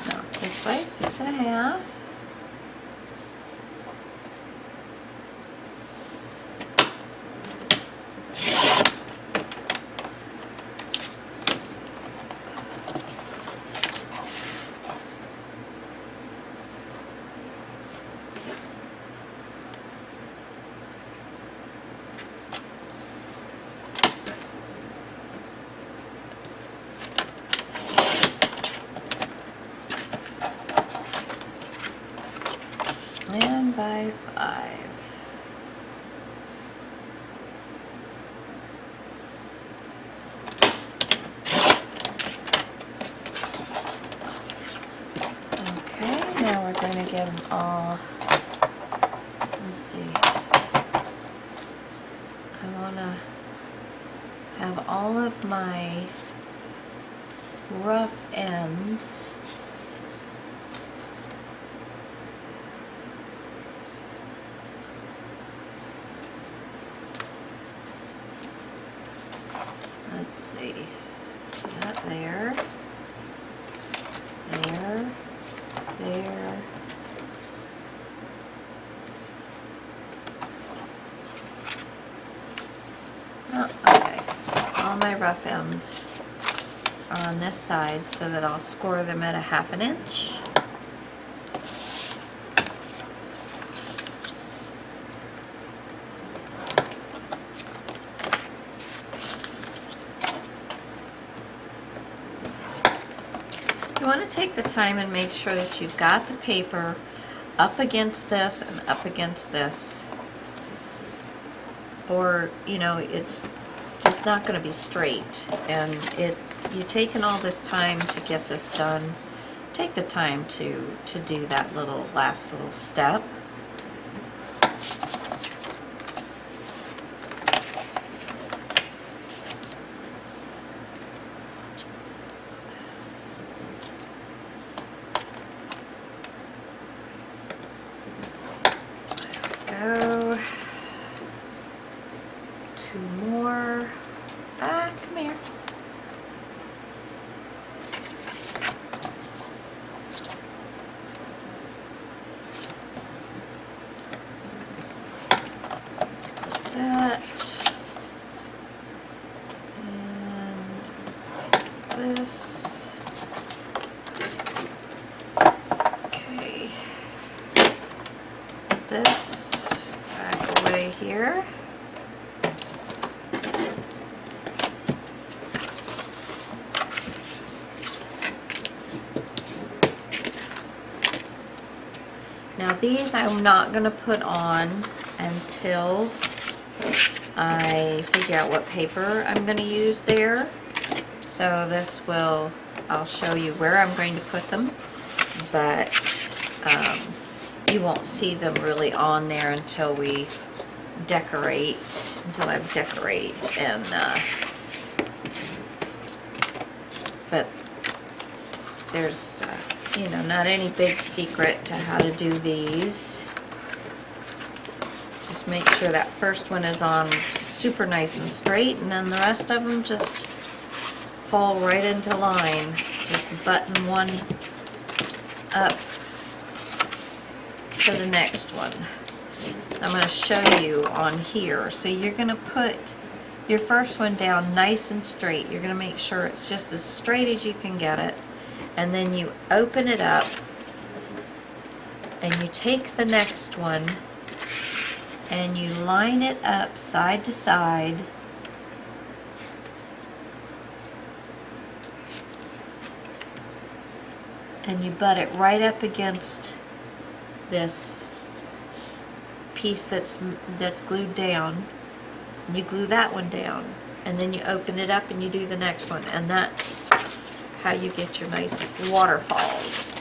Now this way, 6.5. And by 5. Okay, now we're going to get them all. Let's see. I want to have all of my rough ends let's see, that there, there, there, oh, okay, all my rough ends are on this side so that I'll score them at a 1/2 inch. You want to take the time and make sure that you've got the paper up against this and up against this, or you know, it's just not going to be straight. And it's, you've taken all this time to get this done. Take the time to do that last little step. Go. Two more. Come here. There's that. And this. Okay. This back away here. Now these I'm not going to put on until I figure out what paper I'm going to use there. So this will, I'll show you where I'm going to put them, but you won't see them really on there until we decorate, until I decorate. And but there's you know, not any big secret to how to do these. Just make sure that first one is on super nice and straight, and then the rest of them just fall right into line. Just button one up to the next one. So I'm going to show you on here. So you're going to put your first one down nice and straight. You're going to make sure it's just as straight as you can get it. And then you open it up and you take the next one and you line it up side to side. And you butt it right up against this piece that's glued down. And you glue that one down. And then you open it up and you do the next one. And that's how you get your nice waterfalls.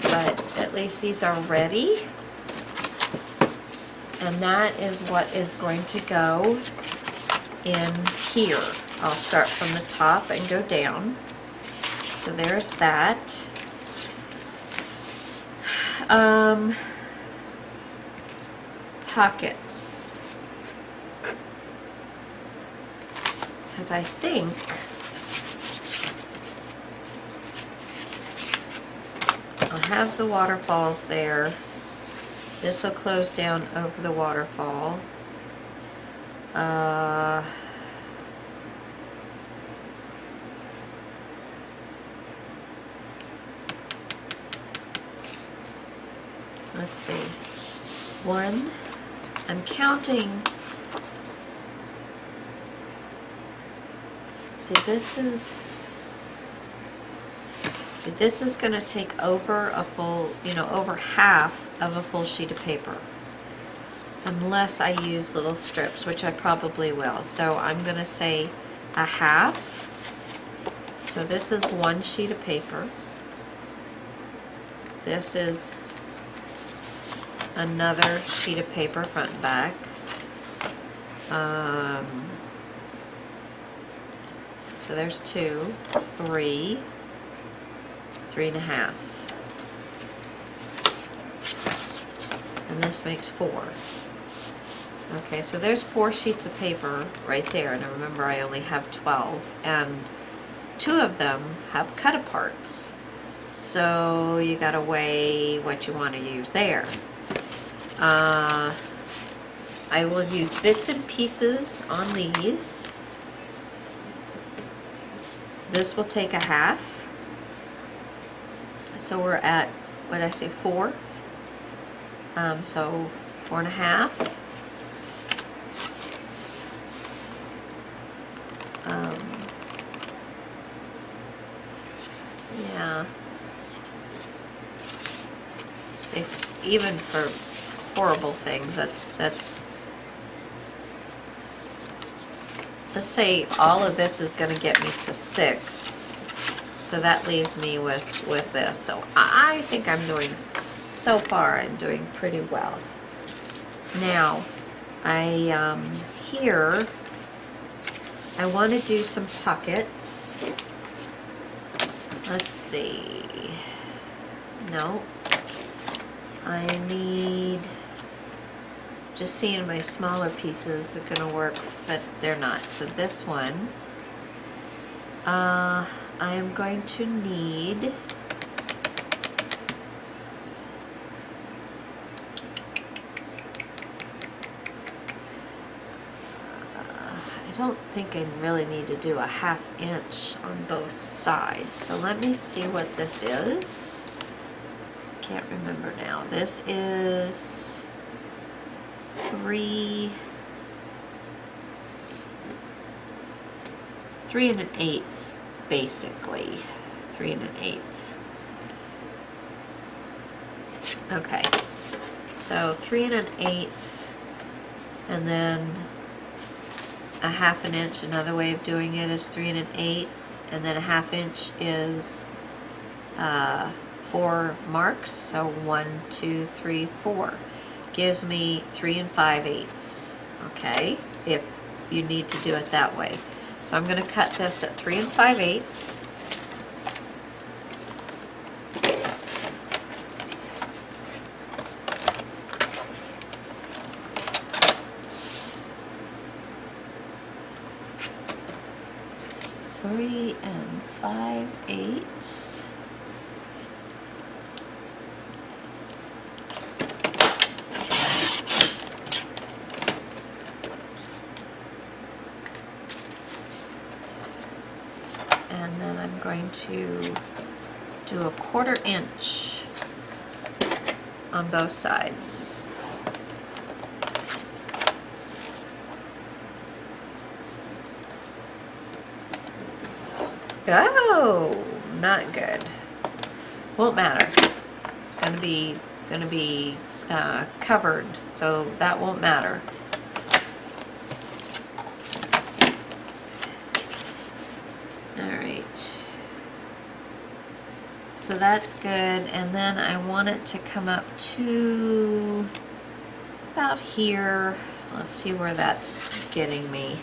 But at least these are ready. And that is what is going to go in here. I'll start from the top and go down. So there's that. Pockets. Because I think I'll have the waterfalls there. This will close down over the waterfall. Let's see. One, I'm counting. See, this is going to take over a full, you know, over half of a full sheet of paper. Unless I use little strips, which I probably will. So I'm going to say a half. So this is one sheet of paper. This is another sheet of paper, front and back. So there's 2, 3, 3.5. And this makes 4. Okay, so there's 4 sheets of paper right there. And remember, I only have 12. And 2 of them have cut aparts. So you gotta weigh what you want to use there. I will use bits and pieces on these. This will take a half. So we're at, what did I say, 4? So 4.5. Yeah. even for horrible things, that's, let's say all of this is gonna get me to 6. So that leaves me with this. So I think I'm doing, so far, I'm doing pretty well. Now, here, I want to do some pockets. Let's see. No. I need, just seeing my smaller pieces are gonna work, but they're not. So this one, I am going to need, I don't think I really need to do a 1/2 inch on both sides. So let me see what this is. Can't remember now. This is 3 1/8, basically. 3 1/8. Okay. So 3 1/8, and then a 1/2 inch. Another way of doing it is 3 1/8, and then a 1/2 inch is 4 marks. So 1, 2, 3, 4 gives me 3 5/8. Okay, if you need to do it that way. So I'm going to cut this at 3 5/8. Three and 5/8. And then I'm going to do a 1/4 inch on both sides. Oh, not good. Won't matter. It's gonna be covered, so that won't matter. All right. So that's good, and then I want it to come up to about here. Let's see where that's getting me.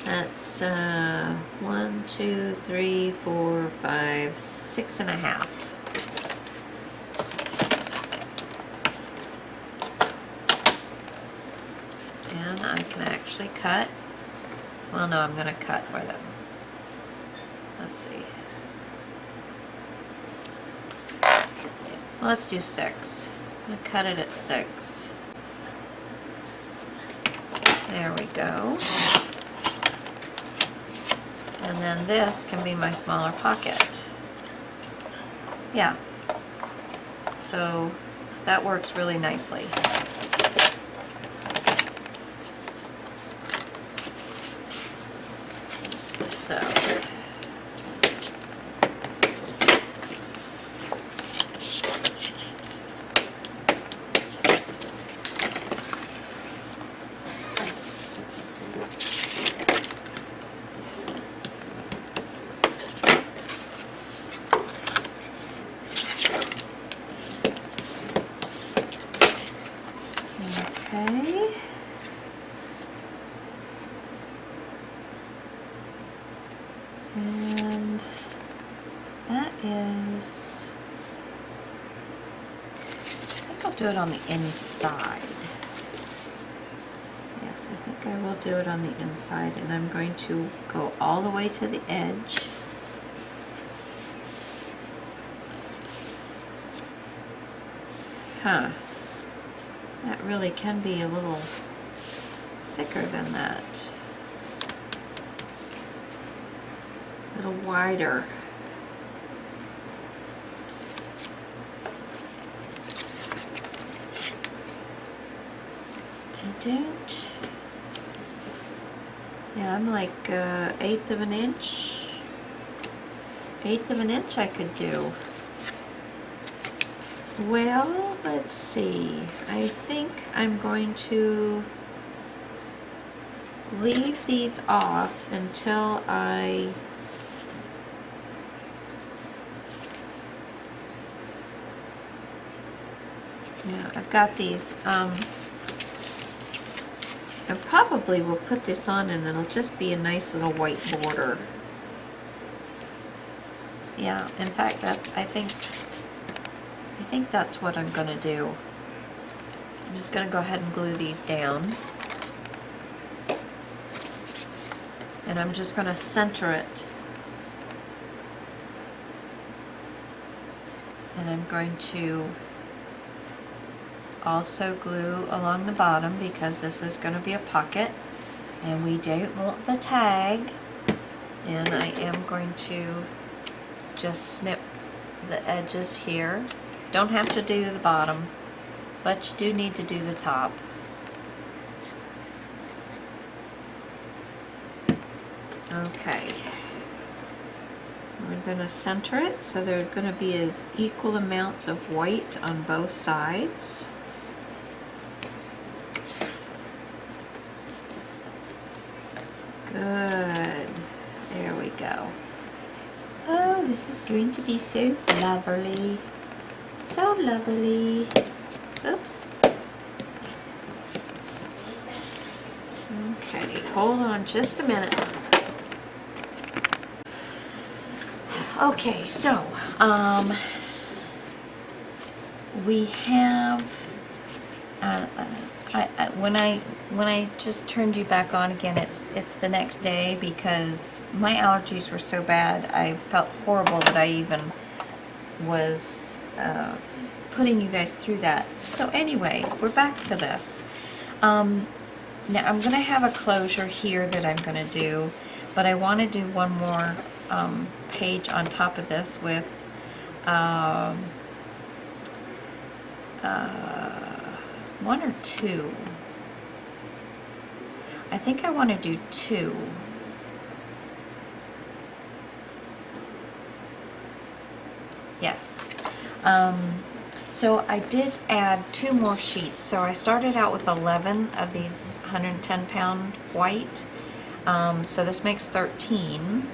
That's 1, 2, 3, 4, 5, 6 1/2. And I can actually cut. Well, no, I'm going to cut where the, let's see. Well, let's do 6. I'm going to cut it at 6. There we go. And then this can be my smaller pocket. Yeah. So that works really nicely. So okay. And that is, I think I'll do it on the inside. Yes, I think I will do it on the inside, and I'm going to go all the way to the edge. Huh. That really can be a little thicker than that. A little wider. I don't. Yeah, I'm like 1/8 of an inch. 1/8 of an inch I could do. Well, let's see. I think I'm going to leave these off until yeah, I've got these. I probably will put this on and it'll just be a nice little white border. Yeah, in fact, I think that's what I'm gonna do. I'm just gonna go ahead and glue these down. And I'm just gonna center it. And I'm going to also glue along the bottom because this is going to be a pocket and we don't want the tag. And I am going to just snip the edges here. Don't have to do the bottom, but you do need to do the top. Okay. We're going to center it so there are going to be as equal amounts of white on both sides. Good. There we go. Oh, this is going to be so lovely. So lovely. Oops. Okay, hold on just a minute. Okay, so we have when I just turned you back on again, it's the next day because my allergies were so bad. I felt horrible that I even was putting you guys through that. So anyway, we're back to this. Now I'm gonna have a closure here that I'm gonna do, but I want to do one more page on top of this with one or two. I think I want to do two. Yes. So I did add 2 more sheets. So I started out with 11 of these 110-pound white. So this makes 13.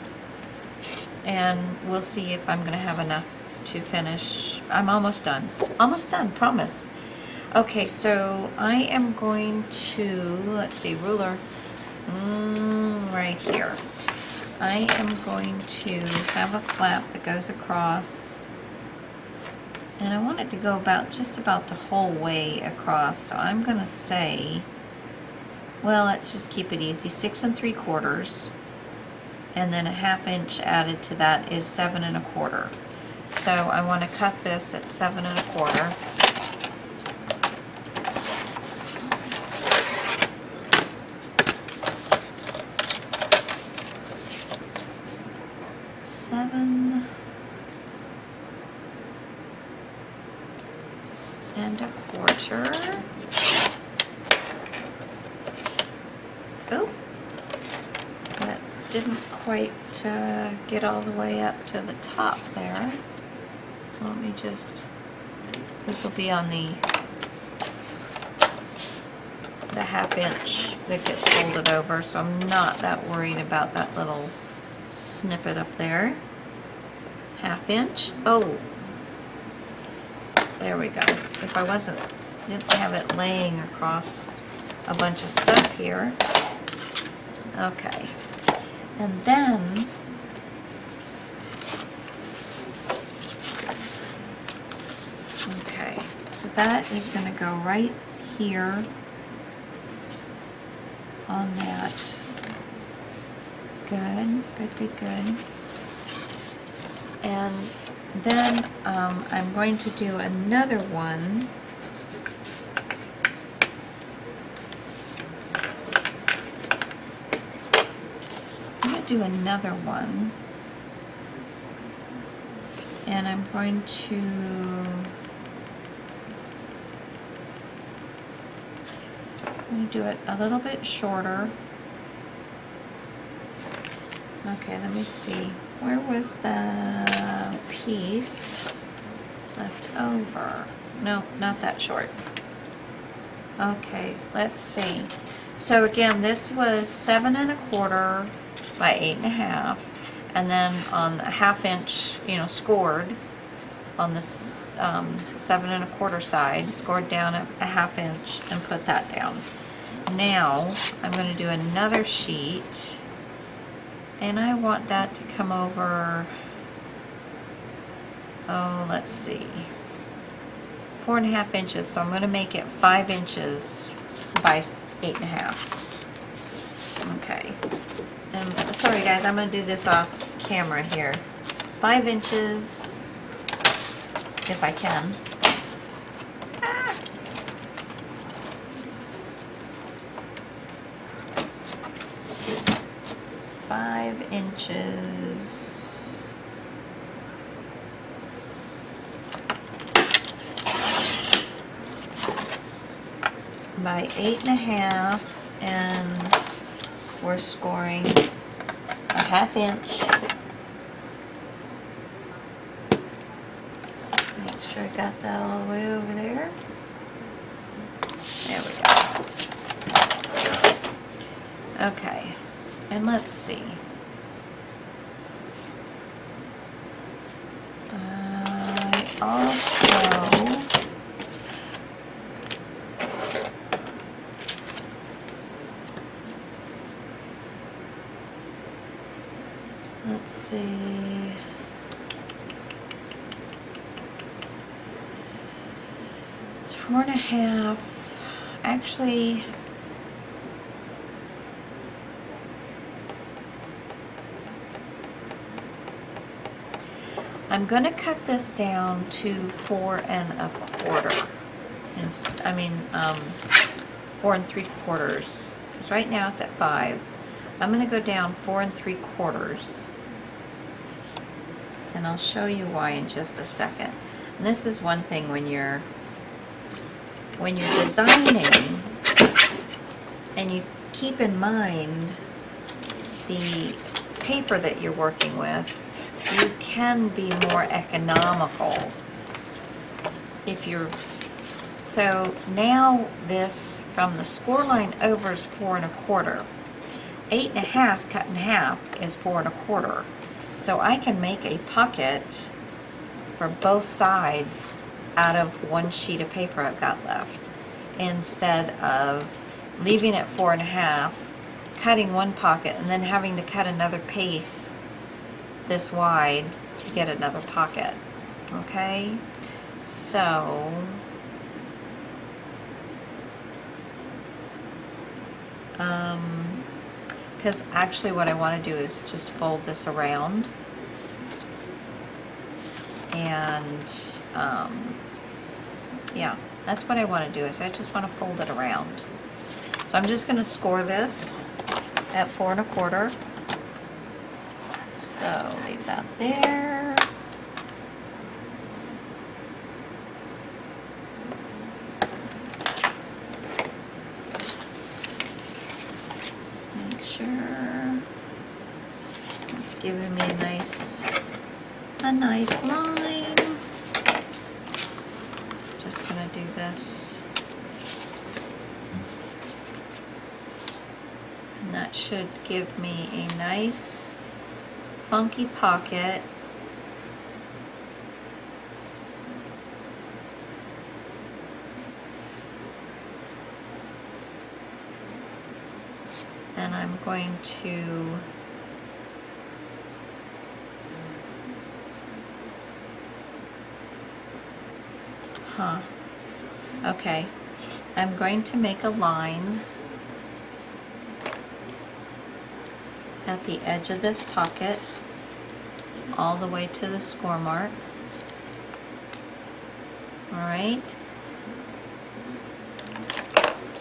And we'll see if I'm going to have enough to finish. I'm almost done. Almost done, promise. Okay, so I am going to, let's see, ruler, right here. I am going to have a flap that goes across. And I want it to go just about the whole way across. So I'm going to say, well, let's just keep it easy, 6 3/4. And then a 1/2 inch added to that is 7 1/4. So I want to cut this at 7 1/4. Oh, that didn't quite get all the way up to the top there. So let me just, this will be on the 1/2 inch that gets folded over, so I'm not that worried about that little snippet up there. 1/2 inch. Oh, there we go. If I didn't have it laying across a bunch of stuff here. Okay, and then okay, so that is going to go right here on that. Good, good, good, good. And then I'm going to do another one. I'm going to do another one. And I'm going to do it a little bit shorter. Okay, let me see. Where was the piece left over? No, not that short. Okay, let's see. So again, this was 7 1/4 by 8 1/2, and then on a 1/2 inch, you know, scored on the 7 1/4 side, scored down a 1/2 inch and put that down. Now I'm going to do another sheet, and I want that to come over, oh, let's see, 4 1/2 inches. So I'm going to make it 5 inches by 8 1/2. Okay. And sorry guys, I'm going to do this off camera here. 5 inches, if I can. 5 inches by 8 1/2, and we're scoring a 1/2 inch. Make sure I got that all the way over there. There we go. Okay, and let's see. Also, let's see. It's 4 1/2. Actually, I'm going to cut this down to 4 1/4. I mean, 4 3/4. Because right now it's at 5. I'm going to go down 4 3/4. And I'll show you why in just a second. And this is one thing when you're designing, and you keep in mind the paper that you're working with, you can be more economical if you're. So now this from the score line over is 4 1/4. 8 1/2 cut in half is 4 1/4. So I can make a pocket for both sides out of one sheet of paper I've got left, instead of leaving it 4 1/2, cutting one pocket, and then having to cut another piece this wide to get another pocket. Okay, so because actually what I want to do is just fold this around, and yeah, that's what I want to do, is I just want to fold it around. So I'm just going to score this at 4 1/4. So leave that there. Make sure it's giving me a nice line. Just gonna do this, and that should give me a nice funky pocket. And I'm going to okay, I'm going to make a line at the edge of this pocket all the way to the score mark. All right,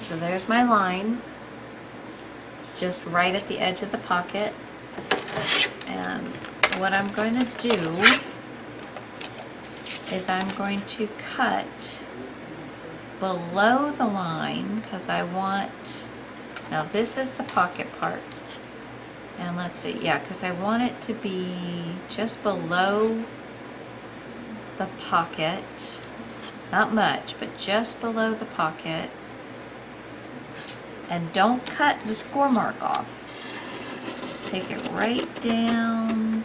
so there's my line. It's just right at the edge of the pocket. And what I'm going to do is I'm going to cut below the line, because I want, now this is the pocket part, and let's see, yeah, because I want it to be just below the pocket, not much, but just below the pocket. And don't cut the score mark off. Just take it right down.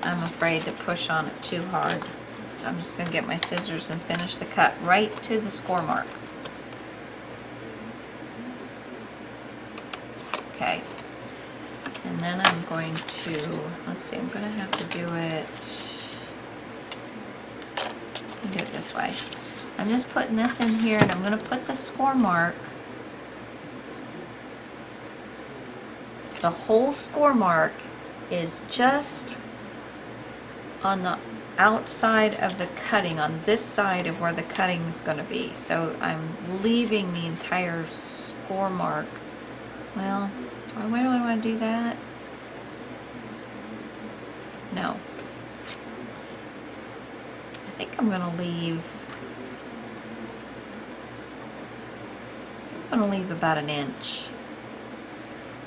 I'm afraid to push on it too hard. So I'm just going to get my scissors and finish the cut right to the score mark. Okay. And then I'm going to, let's see, I'm going to have to do it this way. I'm just putting this in here and I'm going to put the score mark, the whole score mark is just on the outside of the cutting, on this side of where the cutting is going to be. So I'm leaving the entire score mark. Well, do I really want to do that? No. I think I'm going to leave about an inch.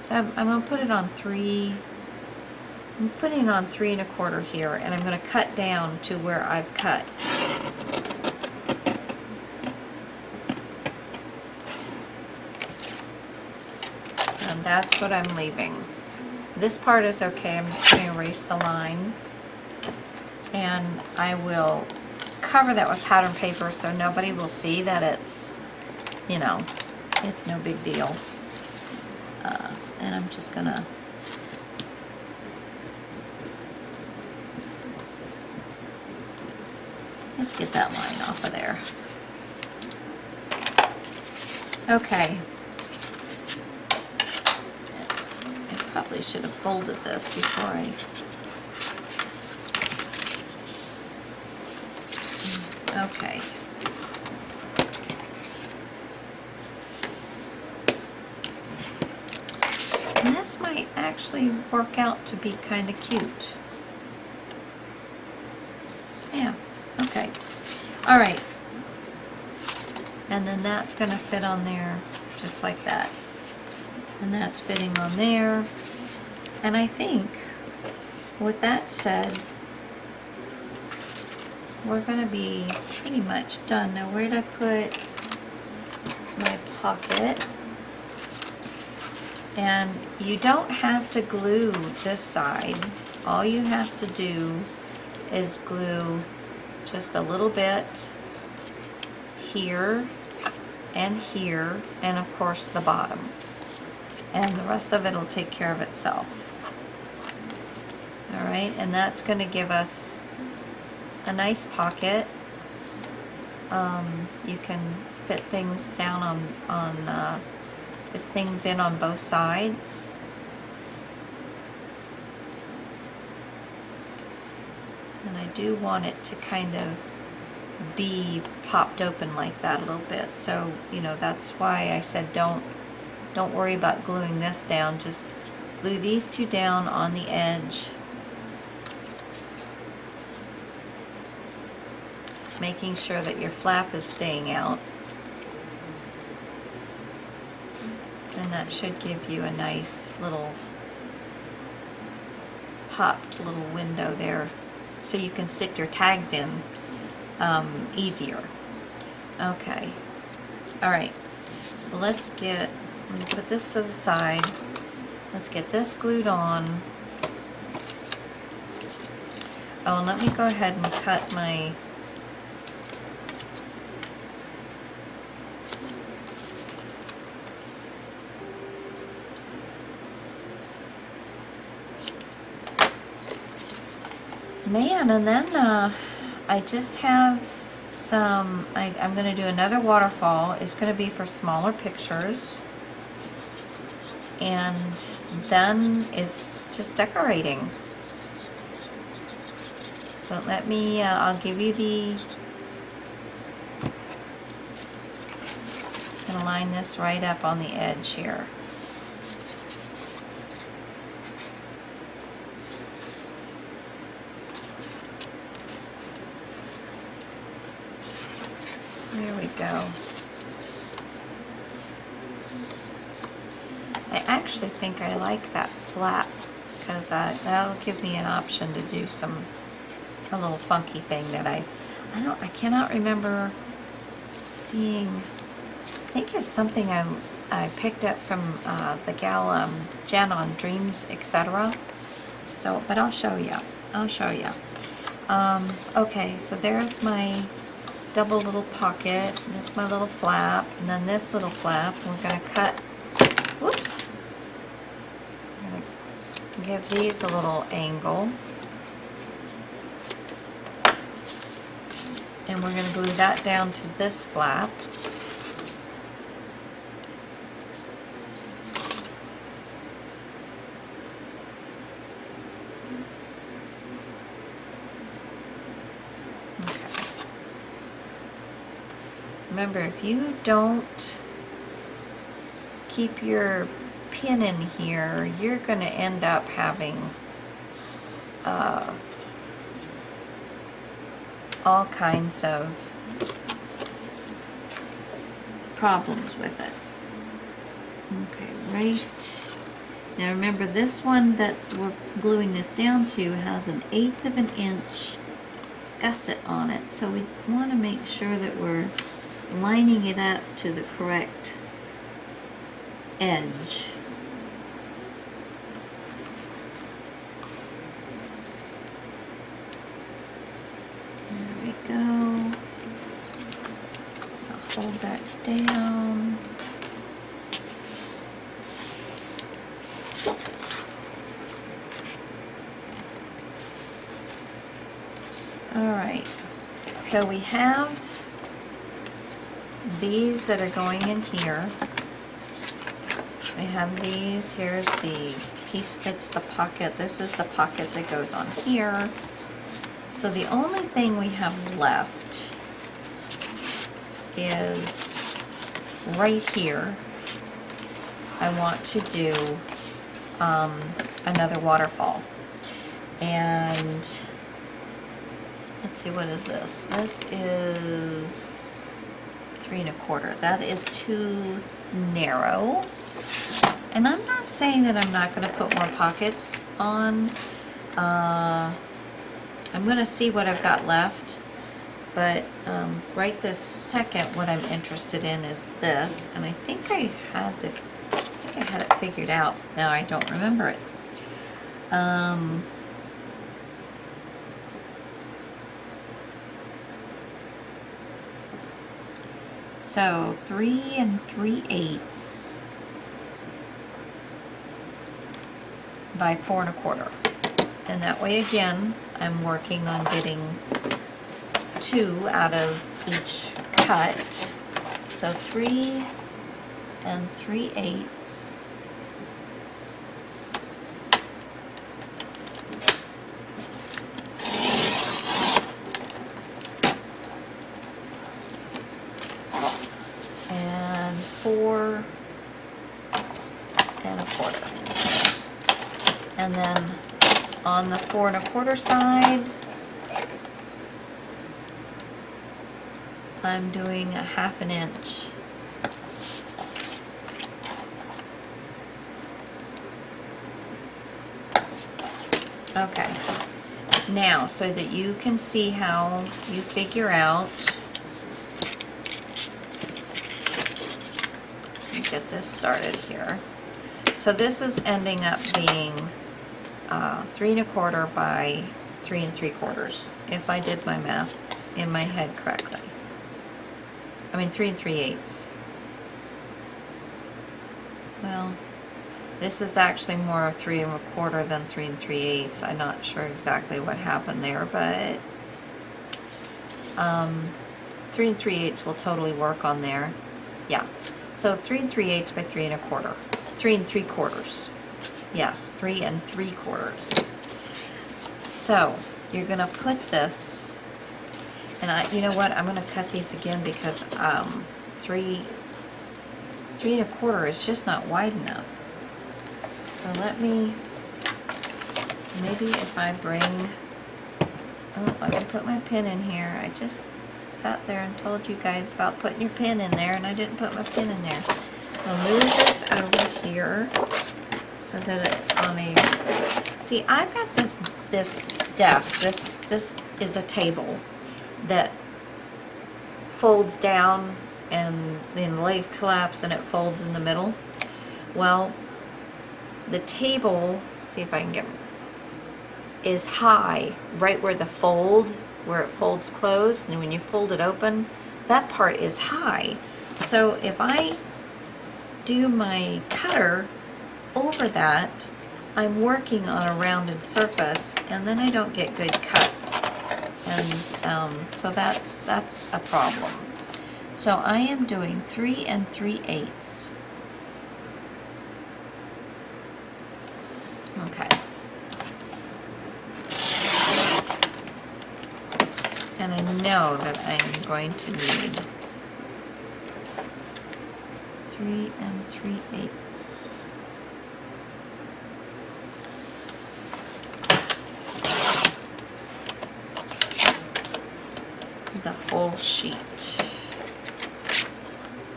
So I'm going to put it on 3. I'm putting it on 3 1/4 here, and I'm going to cut down to where I've cut. And that's what I'm leaving. This part is okay. I'm just going to erase the line. And I will cover that with pattern paper so nobody will see that it's, you know, it's no big deal. And I'm just going to let's get that line off of there. Okay. I probably should have folded this before okay. And this might actually work out to be kind of cute. Yeah. Okay. All right. And then that's going to fit on there just like that. And that's fitting on there. And I think with that said, we're going to be pretty much done. Now where did I put my pocket? And you don't have to glue this side. All you have to do is glue just a little bit here and here, and of course the bottom. And the rest of it will take care of itself. Alright, and that's going to give us a nice pocket. You can fit things down fit things in on both sides. And I do want it to kind of be popped open like that a little bit. So, you know, that's why I said don't worry about gluing this down. Just glue these two down on the edge, making sure that your flap is staying out. And that should give you a nice little popped little window there, so you can stick your tags in easier. Okay. Alright. So let me put this to the side. Let's get this glued on. Oh, and let me go ahead and cut my man, and then I just have some, I'm going to do another waterfall. It's going to be for smaller pictures. And then it's just decorating. But let me, I'll give you I'm going to line this right up on the edge here. There we go. I actually think I like that flap because that'll give me an option to do a little funky thing that I cannot remember seeing. I think it's something I picked up from the gal Jen on Dreams, etc. So, but I'll show you. Okay, so there's my double little pocket. This is my little flap, and then this little flap. We're gonna cut. Whoops. I'm gonna give these a little angle, and we're gonna glue that down to this flap. Remember, if you don't keep your pin in here, you're going to end up having all kinds of problems with it. Okay, right. Now remember, this one that we're gluing this down to has an 1/8 of an inch gusset on it, so we want to make sure that we're lining it up to the correct edge. There we go. I'll hold that down. All right, so we have these that are going in here. We have these. Here's the piece that's the pocket. This is the pocket that goes on here. So the only thing we have left is right here. I want to do another waterfall. And let's see, what is this? This is 3 1/4. That is too narrow. And I'm not saying that I'm not going to put more pockets on. I'm going to see what I've got left. But right this second, what I'm interested in is this. And I think I had it figured out. Now I don't remember it. So 3 3/8 by 4 1/4. And that way again, I'm working on getting 2 out of each cut. So 3 3/8. And 4 1/4. And then on the 4 1/4 side, I'm doing a 1/2 an inch. Okay. Now, so that you can see how you figure out, get this started here. So this is ending up being 3 1/4 by 3 3/4, if I did my math in my head correctly. I mean 3 3/8. Well, this is actually more 3 1/4 than 3 3/8. I'm not sure exactly what happened there, but 3 3/8 will totally work on there. Yeah. So 3 3/8 by 3 1/4. 3 3/4. Yes, 3 3/4. So you're gonna put this, and you know what? I'm gonna cut these again because 3 1/4 is just not wide enough. So let me, maybe if I bring, oh, I can put my pin in here. I just sat there and told you guys about putting your pin in there, and I didn't put my pin in there. I'll move this over here. so that it's on a, see, I've got this desk, this is a table that folds down and then the legs collapse and it folds in the middle. Well, the table, see if I can get, is high right where the fold, where it folds closed, and when you fold it open, that part is high. So if I do my cutter over that, I'm working on a rounded surface, and then I don't get good cuts, and so that's a problem. So I am doing 3 3/8. Okay. And I know that I'm going to need 3 3/8. The whole sheet.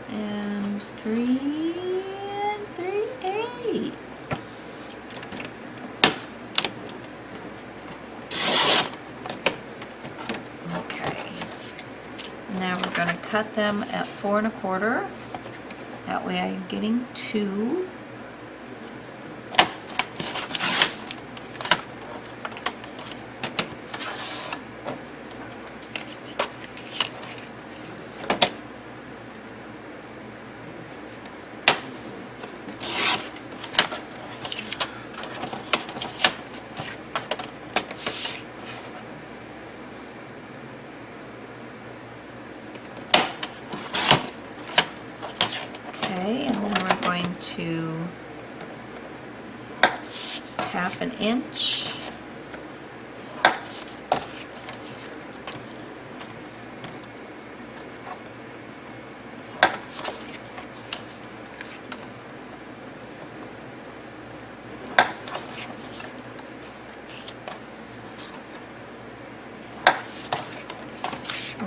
And 3 3/8. Now we're going to cut them at 4 1/4. That way I'm getting 2. Okay, and then we're going to 1/2 inch.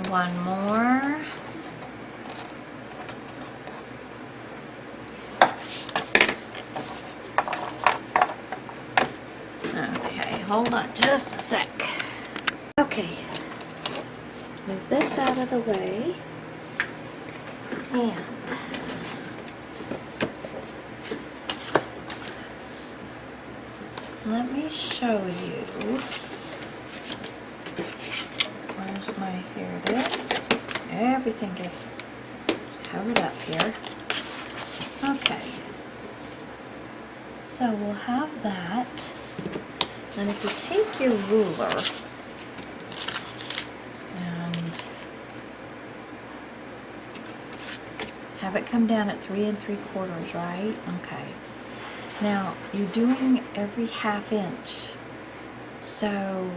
One more. Okay, hold on just a sec. Okay, move this out of the way. And let me show you. Where's my, here it is. Everything gets covered up here. Okay. So we'll have that. And if you take your ruler and have it come down at 3 3/4, right? Okay. Now you're doing every 1/2 inch. So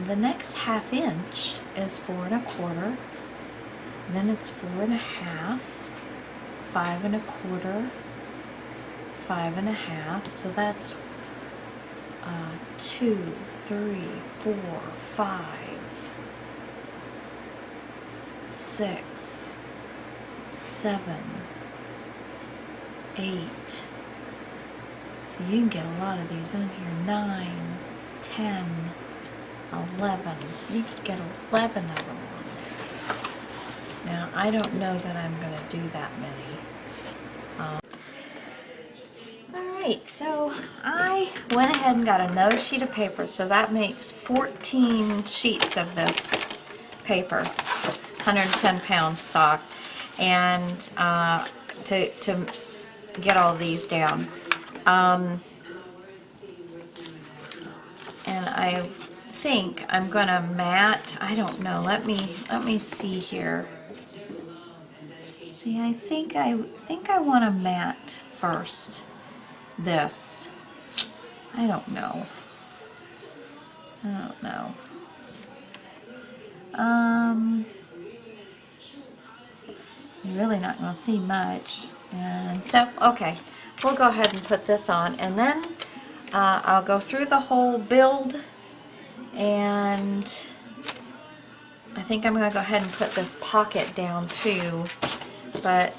the next 1/2 inch is 4 1/4. Then it's 4 1/2, 5 1/4, 5 1/2. So that's 2, 3, 4, 5, 6, 7, 8. So you can get a lot of these on here. 9, 10, 11. You can get 11 of them on there. Now, I don't know that I'm going to do that many. Alright, so I went ahead and got another sheet of paper, so that makes 14 sheets of this paper, 110-pound stock, and to get all these down. And I think I'm gonna mat. I don't know. Let me see here. See, I think I want to mat first. This. I don't know. You're really not going to see much. And so, okay, we'll go ahead and put this on, and then I'll go through the whole build, and I think I'm going to go ahead and put this pocket down too, but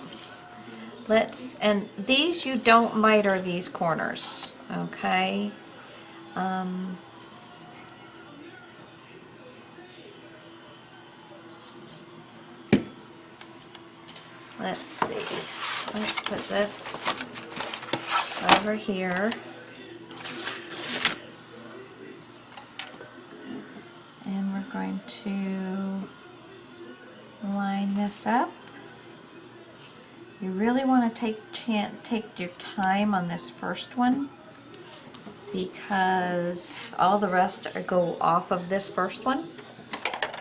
and these you don't miter these corners, okay? Let's see, let's put this over here. And we're going to line this up. You really want to take your time on this first one, because all the rest go off of this first one.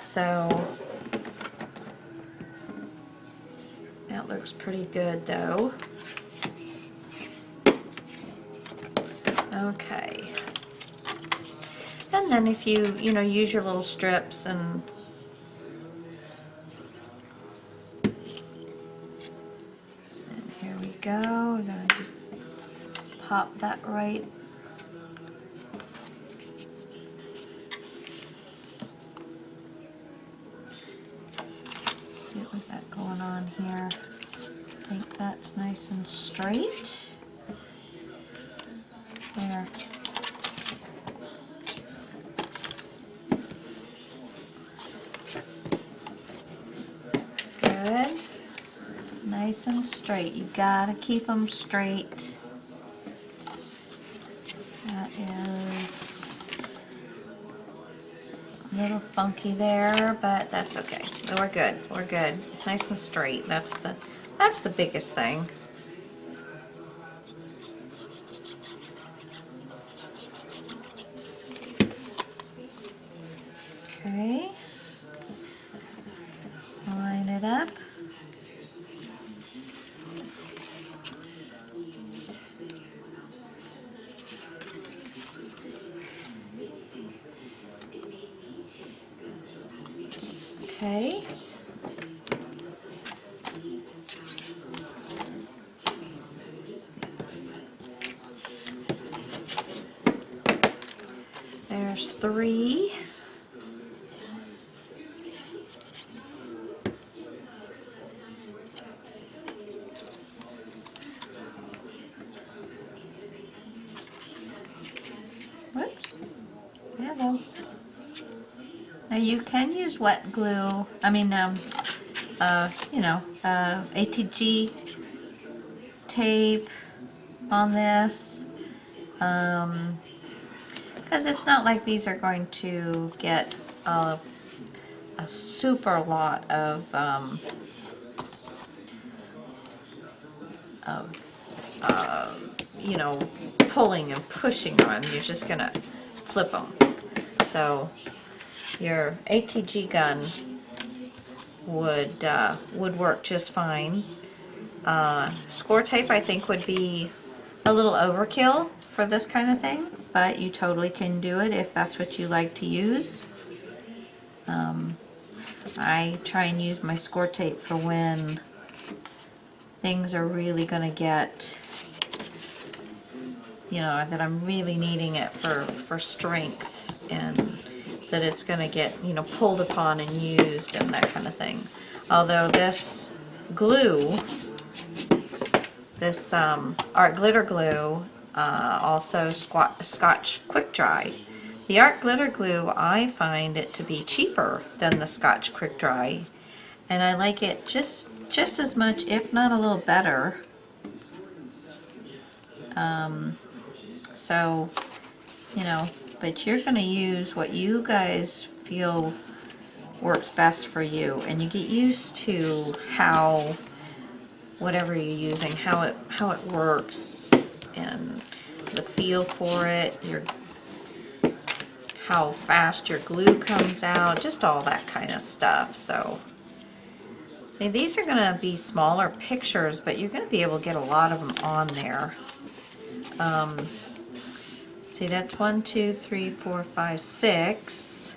So that looks pretty good though. Okay. And then if you use your little strips and here we go. We're gonna just pop that right. See what we've got going on here. I think that's nice and straight. There. Good. Nice and straight. You gotta keep them straight. That is a little funky there, but that's okay. We're good. We're good. It's nice and straight. That's the biggest thing. Okay. Line it up. Okay. There's 3. Whoops. Hello. Now you can use wet glue. I mean, ATG tape on this, because it's not like these are going to get a super lot of pulling and pushing on. You're just gonna flip them. So your ATG gun would work just fine. Score tape I think would be a little overkill for this kind of thing, but you totally can do it if that's what you like to use. I try and use my score tape for when things are really going to get, that I'm really needing it for strength, and that it's going to get, pulled upon and used and that kind of thing. Although this glue, this art glitter glue, also Scotch Quick Dry. The art glitter glue, I find it to be cheaper than the Scotch Quick Dry, and I like it just as much, if not a little better. So, but you're going to use what you guys feel works best for you, and you get used to how whatever you're using, how it works, and the feel for it, how fast your glue comes out, just all that kind of stuff. So see, these are going to be smaller pictures, but you're going to be able to get a lot of them on there. See, that's 1, 2, 3, 4, 5, 6,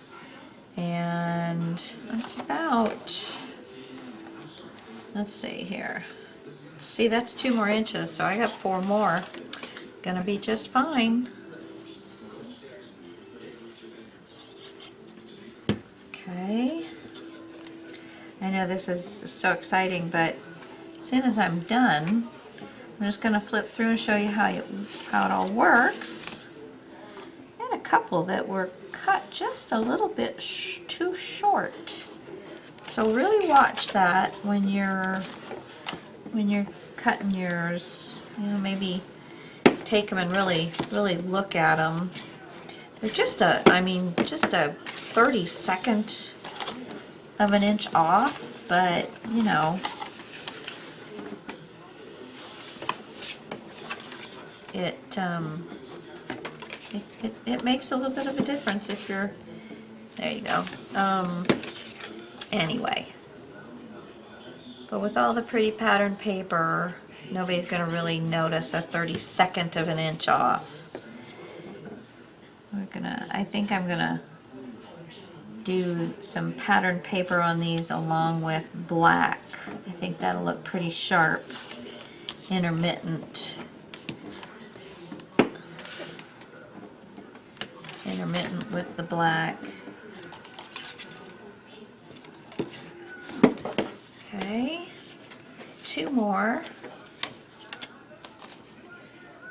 and that's about, let's see here. See, that's 2 more inches, so I got 4 more. Gonna be just fine. Okay. I know this is so exciting, but as soon as I'm done, I'm just going to flip through and show you how it all works. And a couple that were cut just a little bit too short. So really watch that when you're cutting yours. You know, maybe take them and really look at them. They're just a 32nd of an inch off, but you know, it makes a little bit of a difference if you're, there you go. Anyway, but with all the pretty pattern paper, nobody's going to really notice a 32nd of an inch off. I think I'm gonna do some pattern paper on these along with black. I think that'll look pretty sharp, intermittent with the black. Okay, 2 more.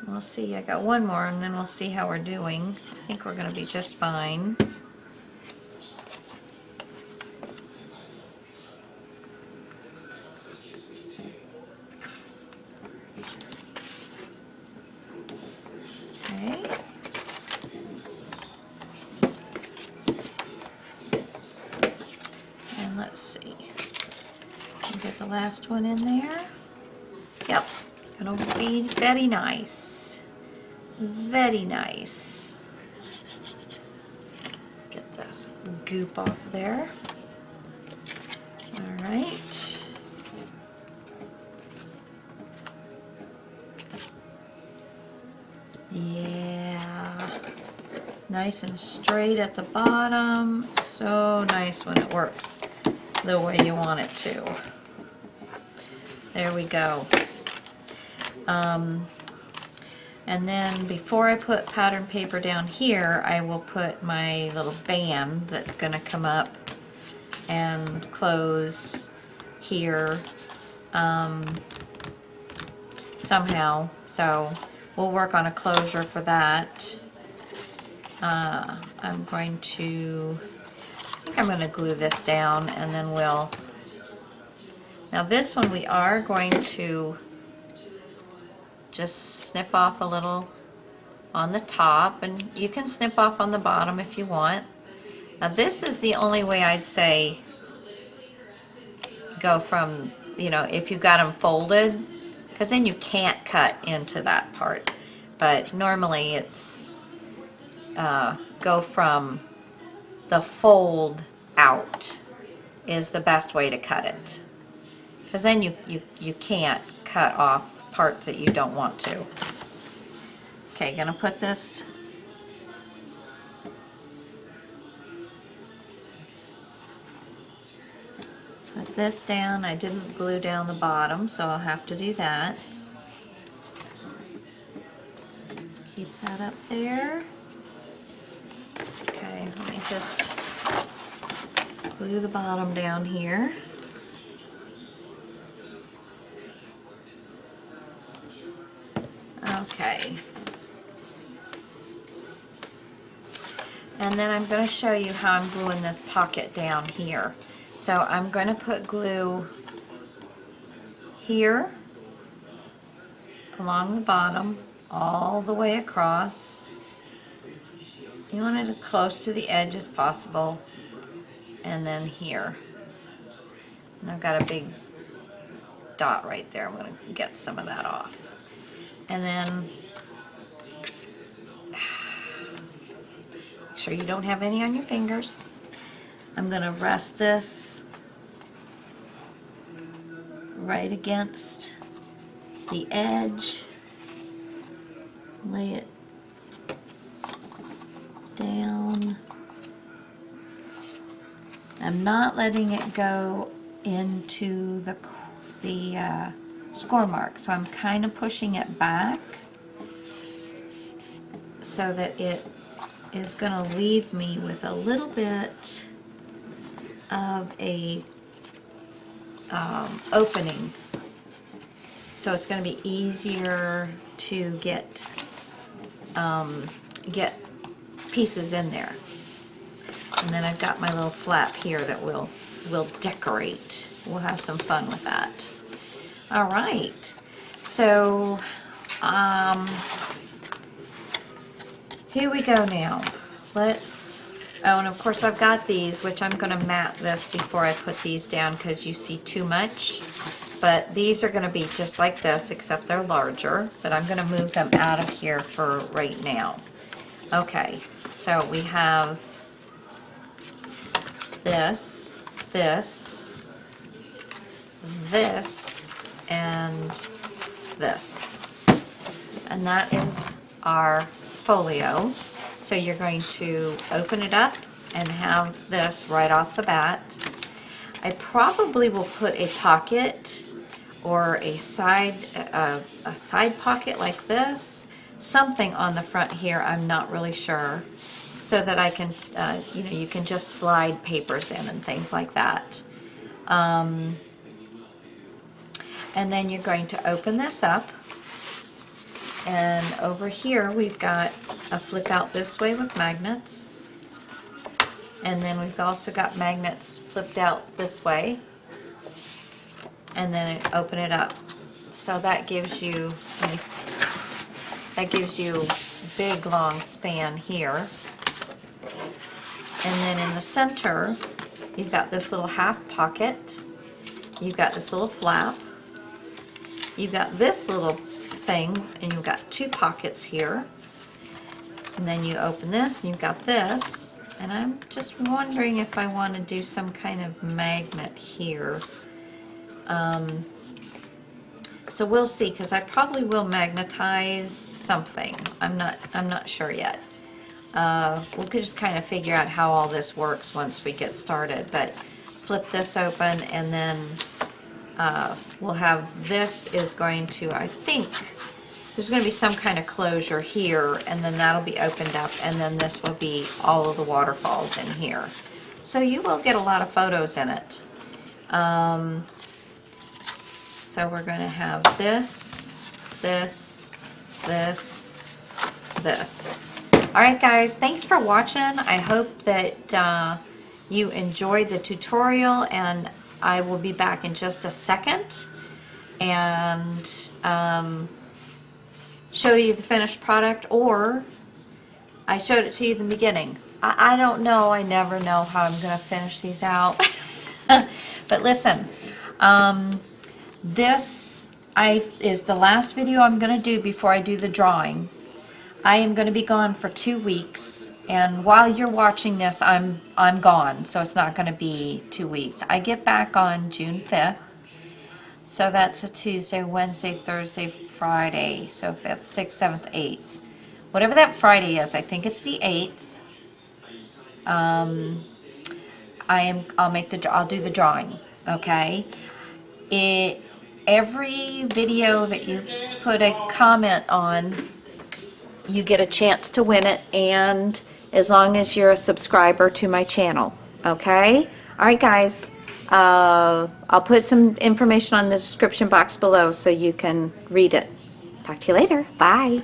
We'll see, I got 1 more and then we'll see how we're doing. I think we're gonna be just fine. Okay. And let's see. Get the last one in there. Yep, gonna be very nice. Very nice. Get this goop off there. All right. Yeah. Nice and straight at the bottom. So nice when it works the way you want it to. There we go. And then before I put pattern paper down here, I will put my little band that's going to come up and close here somehow. So we'll work on a closure for that. I think I'm going to glue this down and then now this one we are going to just snip off a little on the top, and you can snip off on the bottom if you want. Now this is the only way I'd say go from, you know, if you got them folded, because then you can't cut into that part. But normally it's go from the fold out is the best way to cut it, because then you can't cut off parts that you don't want to. Okay, gonna put this down. I didn't glue down the bottom, so I'll have to do that. Keep that up there. Okay, let me just glue the bottom down here. Okay. And then I'm going to show you how I'm gluing this pocket down here. So I'm going to put glue here along the bottom all the way across. You want it as close to the edge as possible. And then here. And I've got a big dot right there. I'm going to get some of that off. And then make sure you don't have any on your fingers. I'm going to rest this right against the edge. Lay it down. I'm not letting it go into the score mark, so I'm kind of pushing it back so that it is going to leave me with a little bit of a opening so it's going to be easier to get pieces in there. And then I've got my little flap here that we'll decorate. We'll have some fun with that. All right, so here we go now. Let's, oh, and of course I've got these, which I'm going to mat this before I put these down because you see too much. But these are going to be just like this, except they're larger. But I'm going to move them out of here for right now. Okay, so we have this, this, this, and this. And that is our folio. So you're going to open it up and have this right off the bat. I probably will put a pocket or a side pocket like this, something on the front here, I'm not really sure, so that I can, you know, you can just slide papers in and things like that. And then you're going to open this up, and over here we've got a flip out this way with magnets, and then we've also got magnets flipped out this way, and then open it up. So that gives you big long span here. And then in the center you've got this little half pocket, you've got this little flap, you've got this little thing, and you've got two pockets here. And then you open this and you've got this, and I'm just wondering if I want to do some kind of magnet here. So we'll see, because I probably will magnetize something. I'm not sure yet. We'll just kind of figure out how all this works once we get started. But flip this open, and then we'll have, this is going to, I think there's going to be some kind of closure here, and then that'll be opened up, and then this will be all of the waterfalls in here. So you will get a lot of photos in it. So we're going to have this, this, this, this. All right, guys, thanks for watching. I hope that you enjoyed the tutorial, and I will be back in just a second and show you the finished product, or I showed it to you in the beginning. I don't know. I never know how I'm going to finish these out. But listen, this is the last video I'm going to do before I do the drawing. I am going to be gone for 2 weeks, and while you're watching this, I'm gone, so it's not going to be 2 weeks. I get back on June 5th, so that's a Tuesday, Wednesday, Thursday, Friday, so 5th, 6th, 7th, 8th. Whatever that Friday is, I think it's the 8th. I'll do the drawing, okay? Every video that you put a comment on, you get a chance to win it, and as long as you're a subscriber to my channel, okay? All right, guys, I'll put some information on the description box below so you can read it. Talk to you later. Bye.